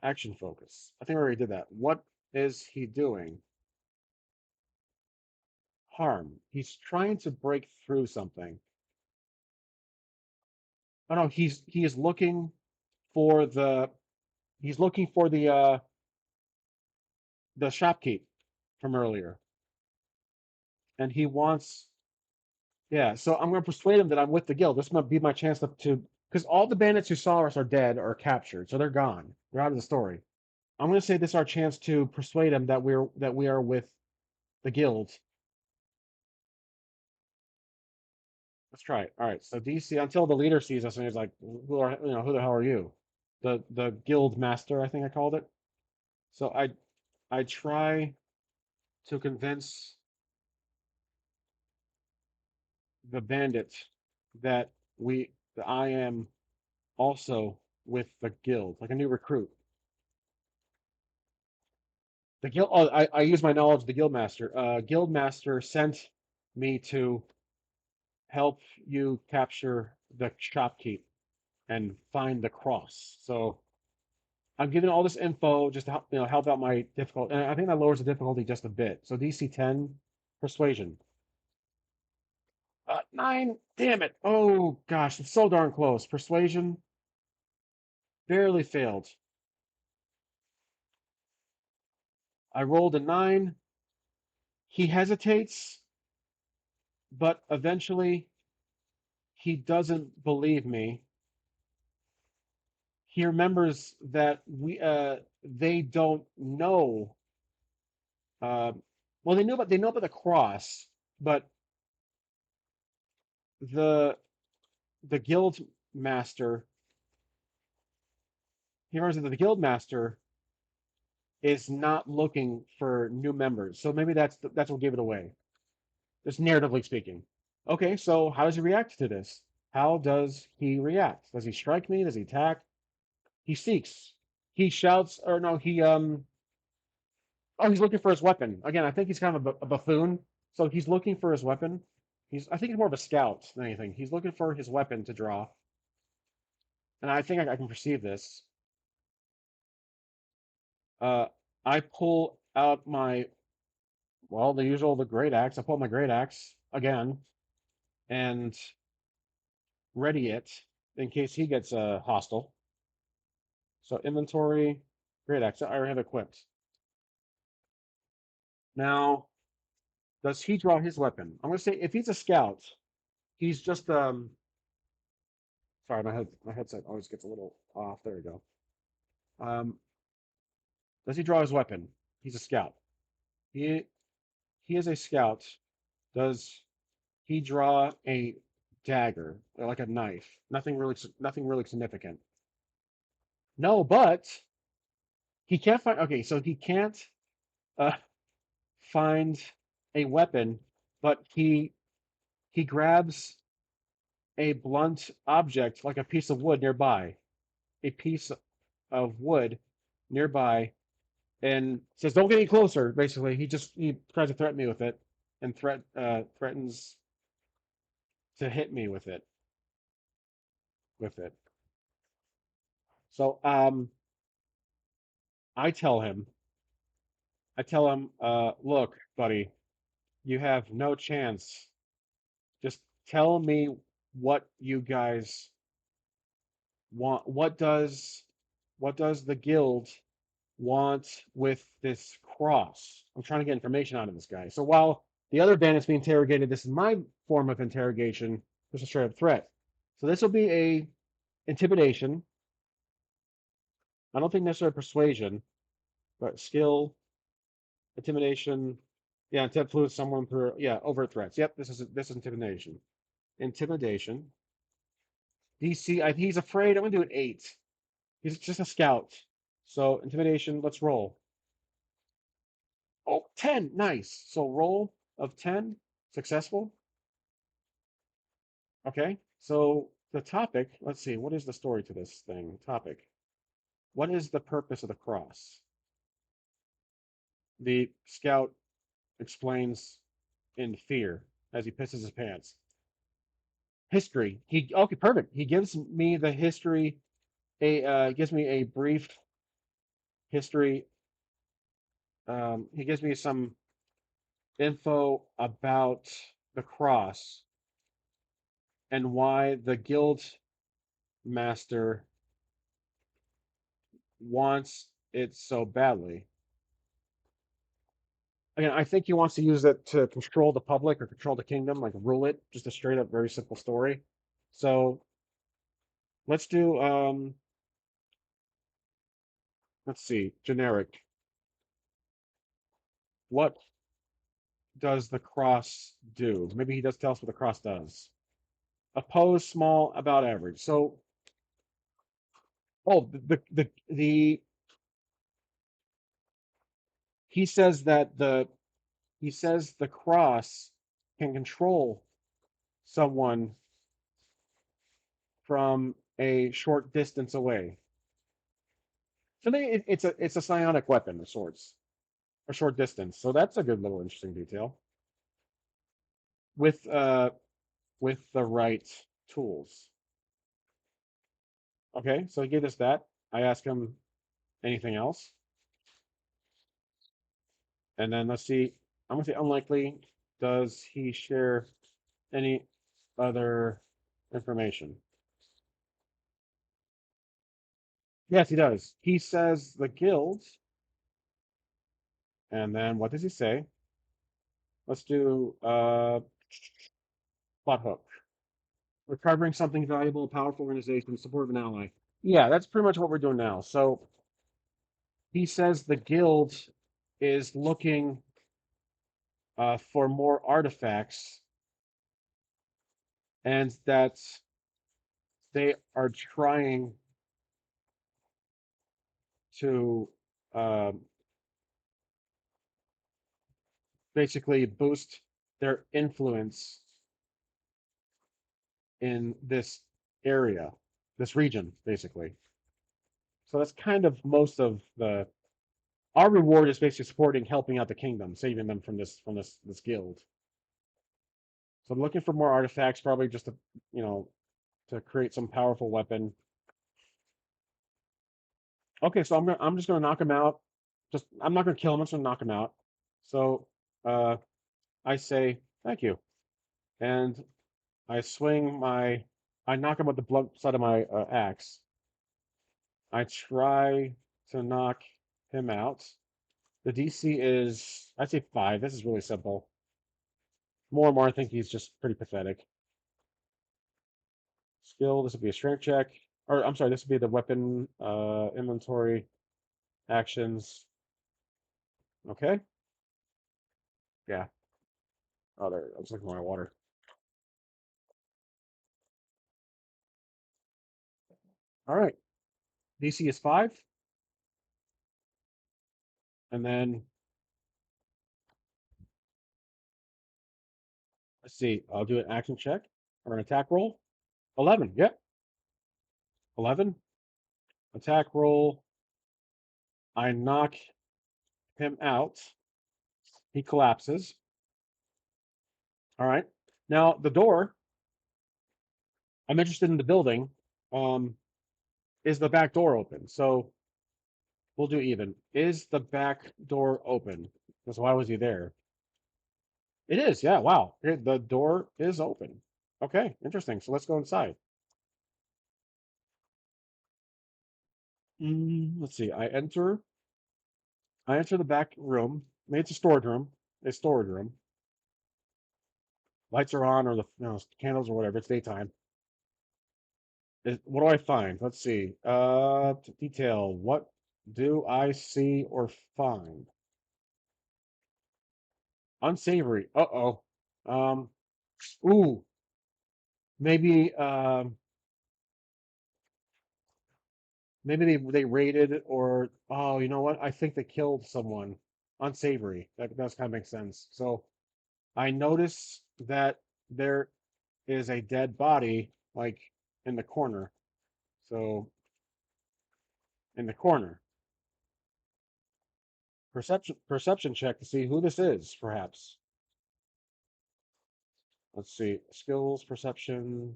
Action focus. I think I already did that. What? is he doing? Harm. He's trying to break through something. Oh no, he is looking for the shopkeep from earlier. And he wants, yeah, so I'm gonna persuade him that I'm with the guild. This might be my chance to because all the bandits who saw us are dead or captured, so they're gone. They're out of the story. I'm gonna say this is our chance to persuade him that we are with the guild. Let's try it. All right. So DC until the leader sees us and he's like, who the hell are you? The guild master, I think I called it. So I try to convince the bandit that that I am also with the guild, like a new recruit. The guild. Oh, I use my knowledge of the guild master. Guild master sent me to help you capture the shopkeep and find the cross. So I'm giving all this info just to help, help out my difficulty. And I think that lowers the difficulty just a bit. So DC 10, persuasion. 9, damn it. Oh gosh, it's so darn close. Persuasion barely failed. I rolled a 9. He hesitates, but eventually he doesn't believe me. He remembers that they don't know. Uh, well, they know about the cross, but the the guild master. He remembers that the guild master is not looking for new members. So maybe that's what gave it away. Just narratively speaking. Okay, so how does he react to this? How does he react? Does he strike me? Does he attack? He seeks. He shouts, or no, oh, he's looking for his weapon. Again, I think he's kind of a buffoon. So he's looking for his weapon. I think he's more of a scout than anything. He's looking for his weapon to draw. And I think I can perceive this. Uh, I pull out the great axe. I pull my great axe again and ready it in case he gets hostile. So inventory, great axe. I already have equipped. Now, does he draw his weapon? I'm gonna say if he's a scout, he's just sorry, my headset always gets a little off. There we go. Um, does he draw his weapon? He's a scout. He he is a scout. Does he draw a dagger, like a knife? Nothing really significant. No, but he can't find. Okay, so he can't uh, find a weapon, but he grabs a blunt object like a piece of wood nearby, a piece of wood nearby, and says, "Don't get any closer." Basically, he tries to threaten me with it, and threatens to hit me with it. With it. So I tell him, look, buddy, you have no chance. Just tell me what you guys want. What does the guild want with this cross? I'm trying to get information out of this guy. So while the other bandit's being interrogated, this is my form of interrogation. Just a straight up threat. So this will be a intimidation. I don't think necessarily persuasion, but skill, intimidation. Yeah, intent influence someone through overt threats. Yep, this is intimidation. Intimidation. DC. He's afraid. I'm gonna do an 8. He's just a scout. So intimidation. Let's roll. Oh, 10. Nice. So roll of 10. Successful. Okay. So the topic. Let's see. What is the story to this thing? Topic. What is the purpose of the cross? The scout explains in fear as he pisses his pants. History. He okay, perfect. He gives me the history. Gives me a brief history he gives me some info about the cross and why the guild master wants it so badly. Again, I think he wants to use it to control the public or control the kingdom, like rule it. Just a straight up, very simple story. So let's do let's see, generic. What does the cross do? Maybe he does tell us what the cross does. Oppose, small, about average. So, oh, the he says that the cross can control someone from a short distance away. So it's a psionic weapon of sorts, a short distance. So that's a good little interesting detail with uh with the right tools. Okay, so he gave us that. I asked him anything else, and then let's see. I'm gonna say unlikely. Does he share any other information? Yes, he does. He says the guild, and then what does he say? Let's do plot hook. Recovering something valuable, a powerful organization, support of an ally. Yeah, that's pretty much what we're doing now. So he says the guild is looking for more artifacts, and that they are trying to um, basically boost their influence in this area, this region, basically. So that's kind of most of the. Our reward is basically supporting, helping out the kingdom, saving them from this guild. So I'm looking for more artifacts, probably just to you know to create some powerful weapon. Okay, so I'm just gonna knock him out. Just I'm not gonna kill him. I'm just gonna knock him out. So uh, I say thank you, and I knock him with the blunt side of my axe. I try to knock him out. The DC is, I'd say 5. This is really simple. More and more, I think he's just pretty pathetic. Skill, this would be a strength check. Or, I'm sorry, this would be the weapon inventory actions. Okay. Yeah. Oh, there. I was looking for my water. All right. DC is 5. And then, let's see. I'll do an action check or an attack roll. 11. Yep. 11. Attack roll. I knock him out. He collapses. All right. Now, the door, I'm interested in the building. Um, is the back door open? So we'll do even. Is the back door open? Because why was he there? It is. Yeah. Wow. The door is open. Okay. Interesting. So let's go inside. Let's see. I enter the back room. I mean, it's a storage room. A storage room. Lights are on, or the candles or whatever. It's daytime. What do I find? Let's see. Detail. What do I see or find? Unsavory. Uh-oh. Um, ooh, maybe maybe they raided, or oh, you know what? I think they killed someone. Unsavory. That does kind of make sense. So I notice that there is a dead body like in the corner. So in the corner. Perception check to see who this is, perhaps. Let's see. Skills, perception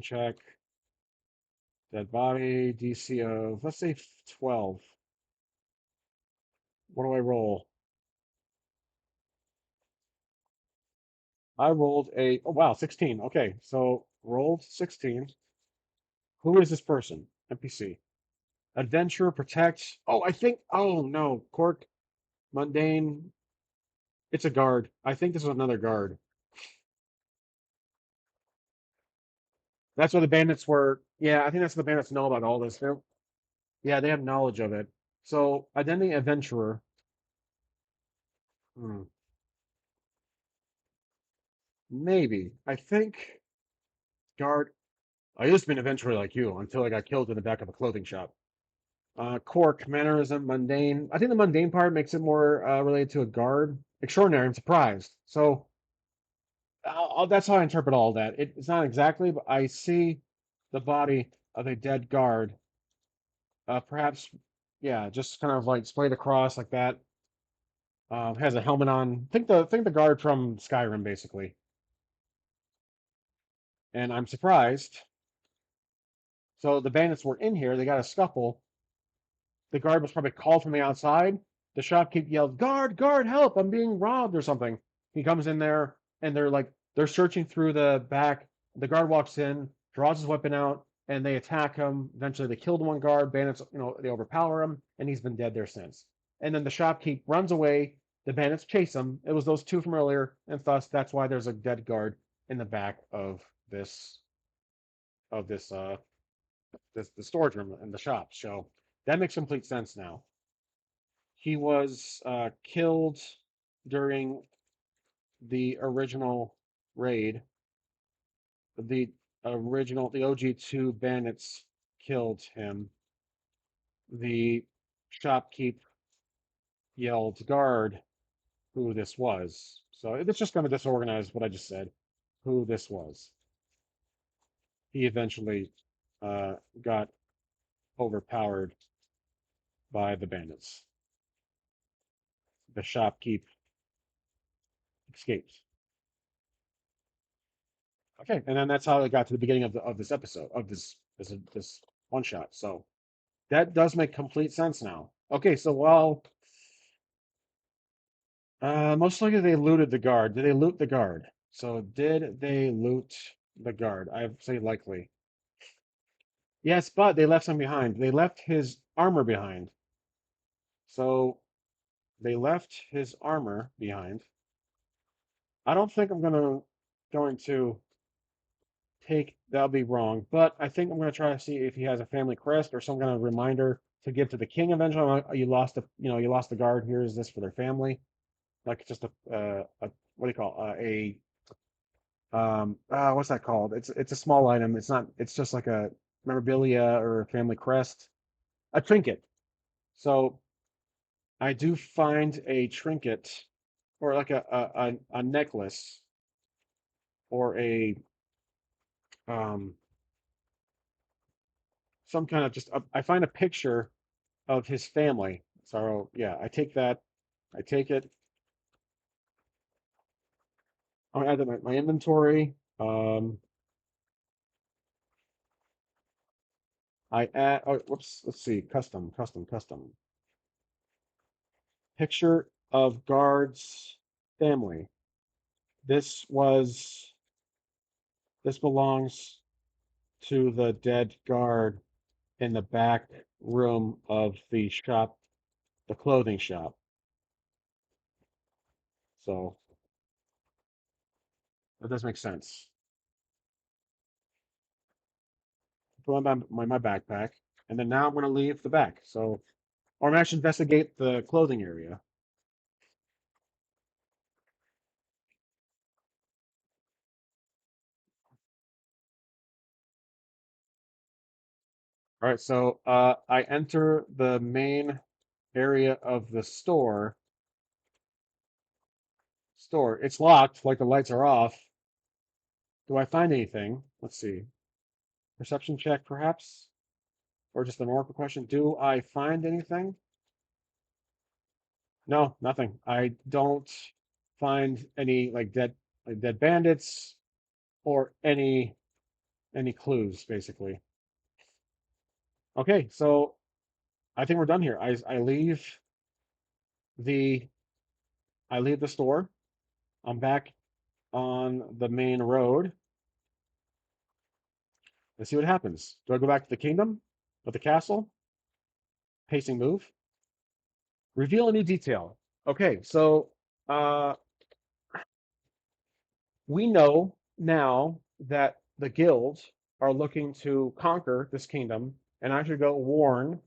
check. Dead body, DC of let's say 12. What do I roll? I rolled a, oh wow, 16. Okay, so rolled 16. Who is this person? NPC. Adventure, protect. Oh, I think, oh no, Cork, mundane. It's a guard. I think this is another guard. That's what the bandits were. Yeah, I think that's what the bandits know about all this. Yeah, they have knowledge of it. So, identity adventurer. Hmm, maybe. I think guard. I used to be an adventurer like you until I got killed in the back of a clothing shop. Cork, mannerism, mundane. I think the mundane part makes it more related to a guard. Extraordinary, I'm surprised. So that's how I interpret all that. It's not exactly, but I see the body of a dead guard. Perhaps, yeah, just kind of like splayed across like that. Has a helmet on. Think the guard from Skyrim, basically. And I'm surprised. So the bandits were in here. They got a scuffle. The guard was probably called from the outside. The shopkeep yelled, "Guard, guard, help! I'm being robbed," or something. He comes in there, and they're searching through the back. The guard walks in, draws his weapon out, and they attack him. Eventually, they killed one guard. Bandits, they overpower him, and he's been dead there since. And then the shopkeep runs away. The bandits chase him. It was those two from earlier, and thus that's why there's a dead guard in the back this of this this the storage room in the shop. So that makes complete sense now. He was killed during the original raid. The OG2 bandits killed him. The shopkeep yelled, "Guard," who this was. So it's just going to disorganize what I just said, who this was. He eventually got overpowered by the bandits. The shopkeep escaped. Okay, and then that's how it got to the beginning of this episode of this one shot. So that does make complete sense now. Okay, so most likely they looted the guard. Did they loot the guard? So did they loot the guard? I say likely. Yes, but they left some behind. They left his armor behind. So they left his armor behind. I don't think I'm going to take that'll be wrong, but I think I'm going to try to see if he has a family crest or some kind of reminder to give to the king eventually. You lost the guard. Here is this for their family, like just a what do you call a what's that called? It's a small item. It's not. It's just like a memorabilia or a family crest, a trinket. So I do find a trinket or like a necklace or a um some kind of I find a picture of his family. So yeah, I take that. I take it. I'll add that to my inventory. I add. Oh, whoops. Let's see. Custom, custom, custom. Picture of guard's family. This was. This belongs to the dead guard in the back room of the shop, the clothing shop. So that does make sense. Put my backpack, and then now I'm going to leave the back. So, or I'm actually investigate the clothing area. All right, so I enter the main area of the store. It's locked, like the lights are off. Do I find anything? Let's see. Perception check, perhaps, or just an oracle question. Do I find anything? No, nothing. I don't find any like dead bandits or any clues, basically. Okay, so I think we're done here. I leave the I leave the store. I'm back on the main road. Let's see what happens. Do I go back to the kingdom? Or the castle? Pacing move. Reveal a new detail. Okay, so uh, we know now that the guilds are looking to conquer this kingdom, and I should go warn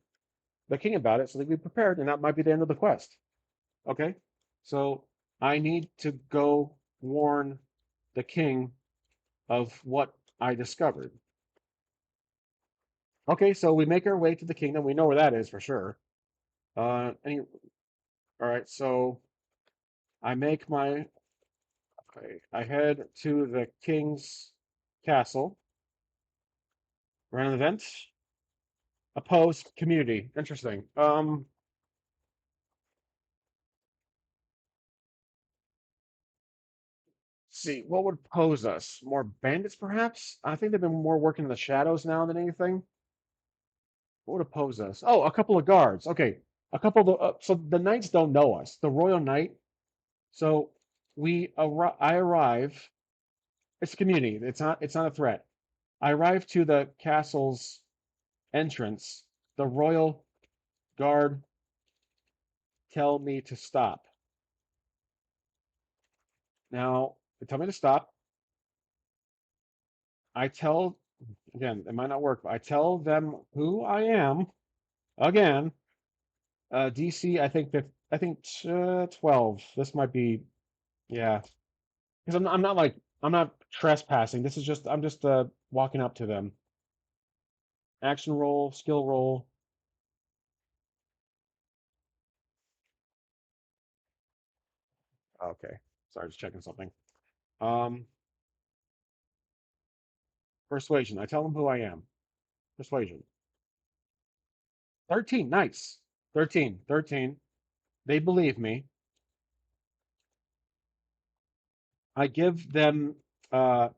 the king about it so they can be prepared, and that might be the end of the quest. Okay, so I need to go warn the king of what I discovered. Okay, so we make our way to the kingdom. We know where that is for sure. All right, so I make my I head to the king's castle. Run an event. Oppose community. Interesting. See, what would pose us? More bandits, perhaps? I think they've been more working in the shadows now than anything. What would oppose us? Oh, a couple of guards. Okay, a couple of so the knights don't know us. The royal knight. So I arrive. It's a community. It's not a threat. I arrive to the castle's entrance. The royal guard tell me to stop. Now, they tell me to stop. I tell, again, it might not work, but I tell them who I am. Again, DC, I think 12. This might be, yeah, because I'm not like I'm not trespassing. This is just I'm just walking up to them. Action roll, skill roll. Okay, sorry, just checking something. Um, Persuasion. I tell them who I am. Persuasion. 13. Nice. 13. 13. They believe me. I give them a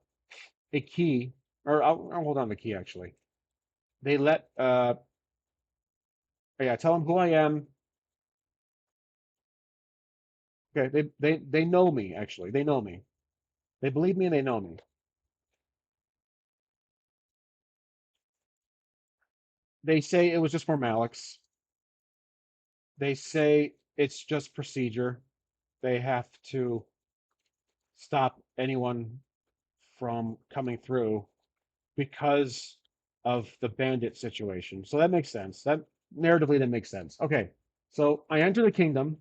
key, or I'll hold on to the key actually. They let yeah, tell them who I am. Okay, they know me actually. They know me. They believe me and they know me. They say it was just formalics. They say it's just procedure. They have to stop anyone from coming through because of the bandit situation. So that makes sense. That narratively that makes sense. Okay. So I enter the kingdom,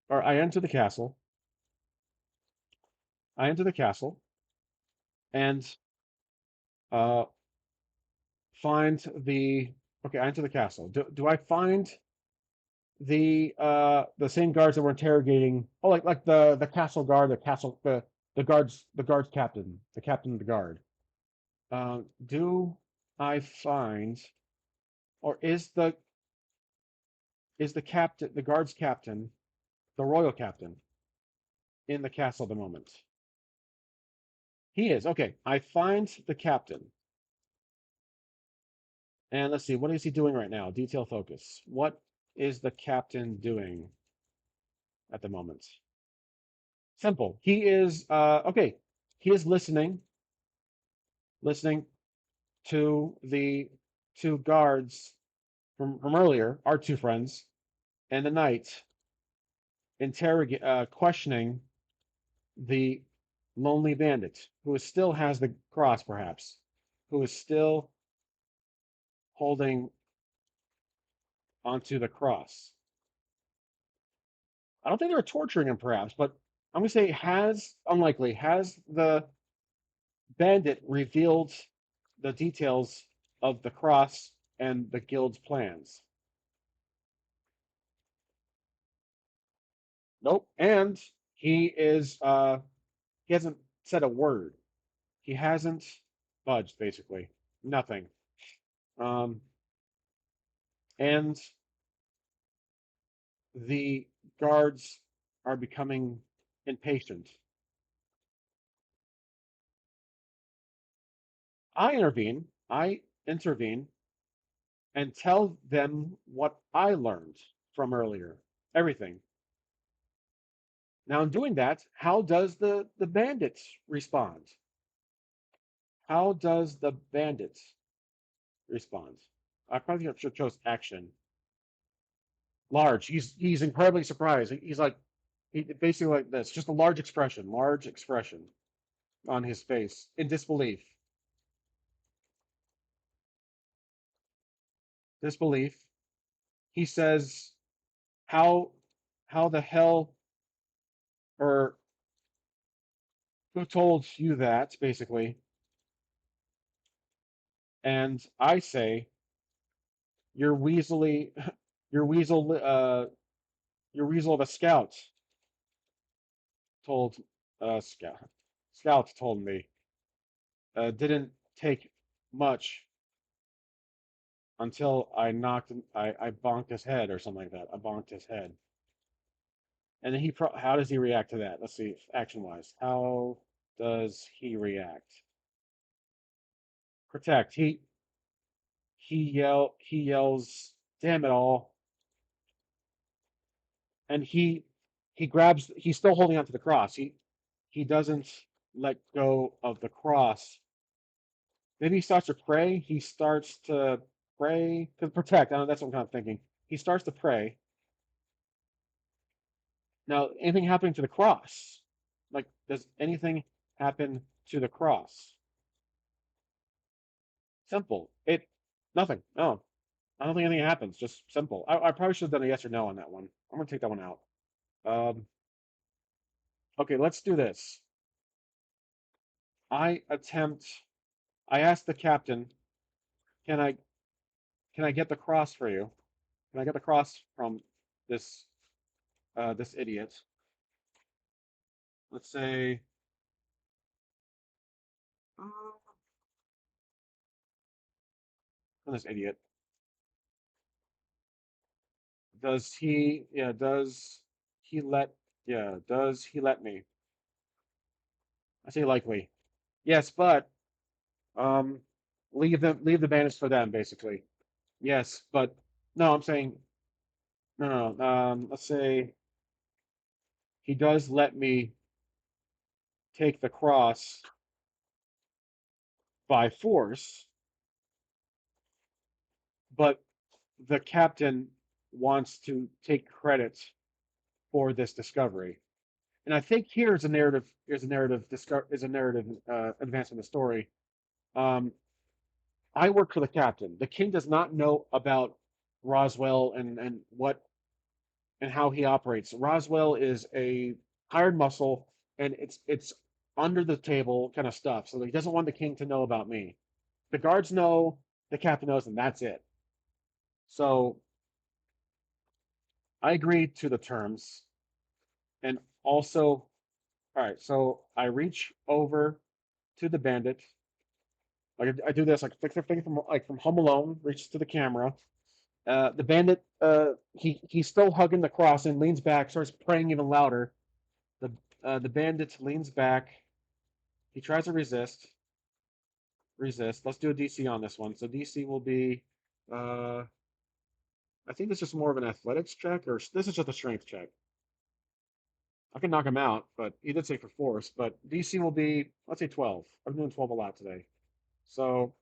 or I enter the castle. I enter the castle and uh find the okay, I enter the castle. Do I find the same guards that were interrogating like the castle guard, the guard's captain, the captain of the guard. Do I find or is the captain the guard's captain, the royal captain, in the castle at the moment? He is. Okay. I find the captain. And let's see, what is he doing right now? Detail focus. What is the captain doing at the moment? Simple. He is okay. He is listening to the two guards from earlier, our two friends, and the knight questioning the lonely bandit who still has the cross, perhaps, who is still holding onto the cross. I don't think they were torturing him, perhaps, but I'm gonna say has unlikely has the bandit revealed the details of the cross and the guild's plans. Nope. And he hasn't said a word. He hasn't budged, basically. Nothing. Um and the guards are becoming impatient. I intervene and tell them what I learned from earlier. Everything. Now, in doing that, how does the bandit respond? How does the bandit respond? I probably should have chose action. Large. He's incredibly surprised. He's like basically like this, just a large expression on his face in disbelief. Disbelief. He says, "How how the hell or who told you that?" Basically, and I say, "You're weaselly, you're weasel, you're weasel of a scout." Told scout. Scout told me. Didn't take much until I bonked his head or something like that. I bonked his head. And then how does he react to that? Let's see, action wise. How does he react? Protect. He yells, "Damn it all!" And he's still holding onto the cross. He doesn't let go of the cross. Maybe he starts to pray. He starts to pray to protect. I don't know, that's what I'm kind of thinking. He starts to pray. Now, anything happening to the cross? Like, does anything happen to the cross? Simple. Nothing. No, I don't think anything happens. Just simple. I probably should have done a yes or no on that one. I'm gonna take that one out. Um, okay, let's do this. I attempt. I ask the captain, "Can I can I get the cross for you? Can I get the cross from this this idiot?" Let's say, from this idiot. Does he? Yeah. He let? Yeah. Does he let me? I say likely. Yes, but um, leave the bandits for them, basically. Yes, but no, I'm saying no. Let's say he does let me take the cross by force, but the captain wants to take credit for this discovery. And I think here is a narrative advancement of the story. Um, I work for the captain. The king does not know about Roswell and what and how he operates. Roswell is a hired muscle, and it's under the table kind of stuff. So he doesn't want the king to know about me. The guards know, the captain knows, and that's it. So I agreed to the terms, and also, all right. So I reach over to the bandit. Like I do this, like fix the thing from Home Alone, reaches to the camera. The bandit, he's still hugging the cross and leans back, starts praying even louder. The the bandit leans back. He tries to resist. Resist. Let's do a DC on this one. So DC will be, uh, I think this is more of an athletics check, or this is just a strength check. I can knock him out, but he did say for force. But DC will be, let's say 12. I'm doing 12 a lot today. So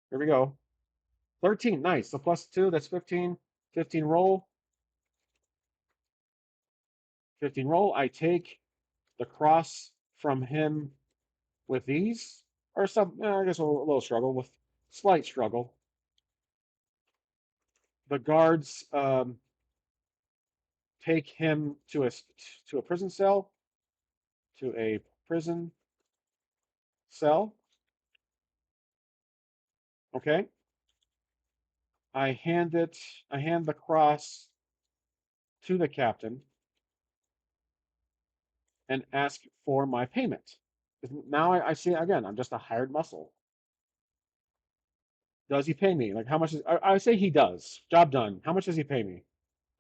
here we go. 13. Nice. So plus two, that's 15. 15 roll. 15 roll. I take the cross from him with ease, or some, I guess a little struggle, with slight struggle. The guards take him to a prison cell, to a prison cell. Okay. I hand it. I hand the cross to the captain and ask for my payment. Now I see again. I'm just a hired muscle. Does he pay me? Like how much is? I say he does. Job done. How much does he pay me?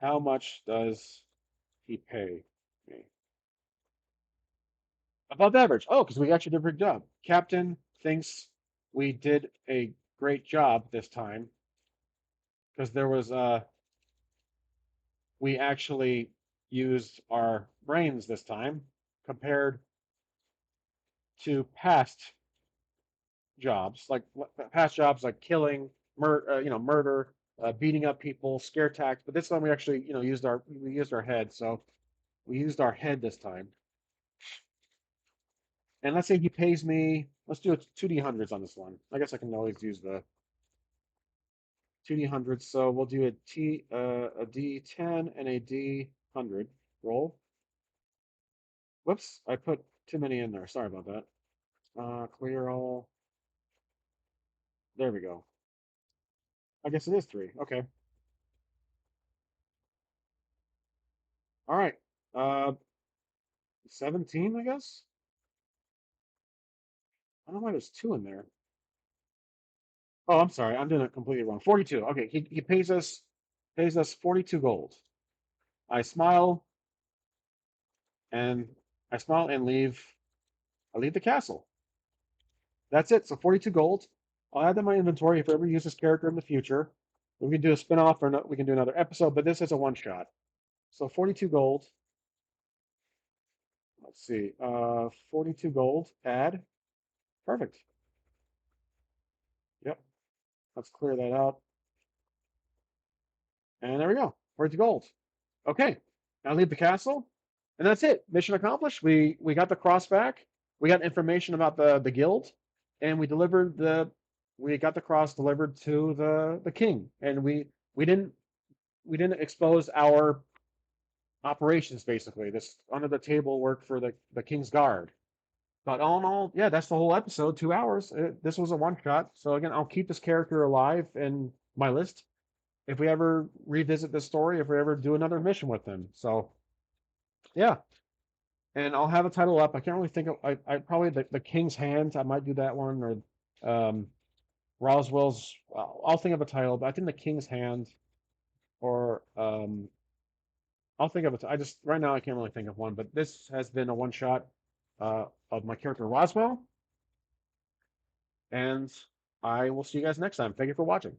How much does he pay me? Above average. Oh, because we actually did a pretty good job. Captain thinks we did a great job this time because there was we actually used our brains this time compared to past jobs like killing, murder, beating up people, scare tactics. But this time we actually, used our head. So we used our head this time. And let's say he pays me. Let's do a 2D100s on this one. I guess I can always use the 2D100s. So we'll do a D10 and a D100 roll. Whoops, I put too many in there. Sorry about that. Clear all. There we go. I guess it is three. Okay. All right. Uh, 17, I guess. I don't know why there's two in there. Oh, I'm sorry. I'm doing it completely wrong. 42. Okay, he pays us 42 gold. I smile and I smile and leave. I leave the castle. That's it. So 42 gold. I'll add to my inventory if I ever use this character in the future. We can do a spin-off or no, we can do another episode, but this is a one shot. So 42 gold. Let's see. 42 gold. Add. Perfect. Yep. Let's clear that out. And there we go. 42 gold. Okay. Now leave the castle. And that's it. Mission accomplished. We got the cross back. We got information about the guild, and we got the cross delivered to the king. And we didn't expose our operations basically. This under the table work for the king's guard. But all in all, yeah, that's the whole episode. 2 hours. This was a one shot. So again, I'll keep this character alive in my list if we ever revisit this story. If we ever do another mission with him. So yeah, and I'll have a title up. I can't really think of. I probably the King's Hand. I might do that one or Roswell's. I'll think of a title, but I think the King's Hand or I'll think of it. I just right now I can't really think of one. But this has been a one shot of my character Roswell, and I will see you guys next time. Thank you for watching.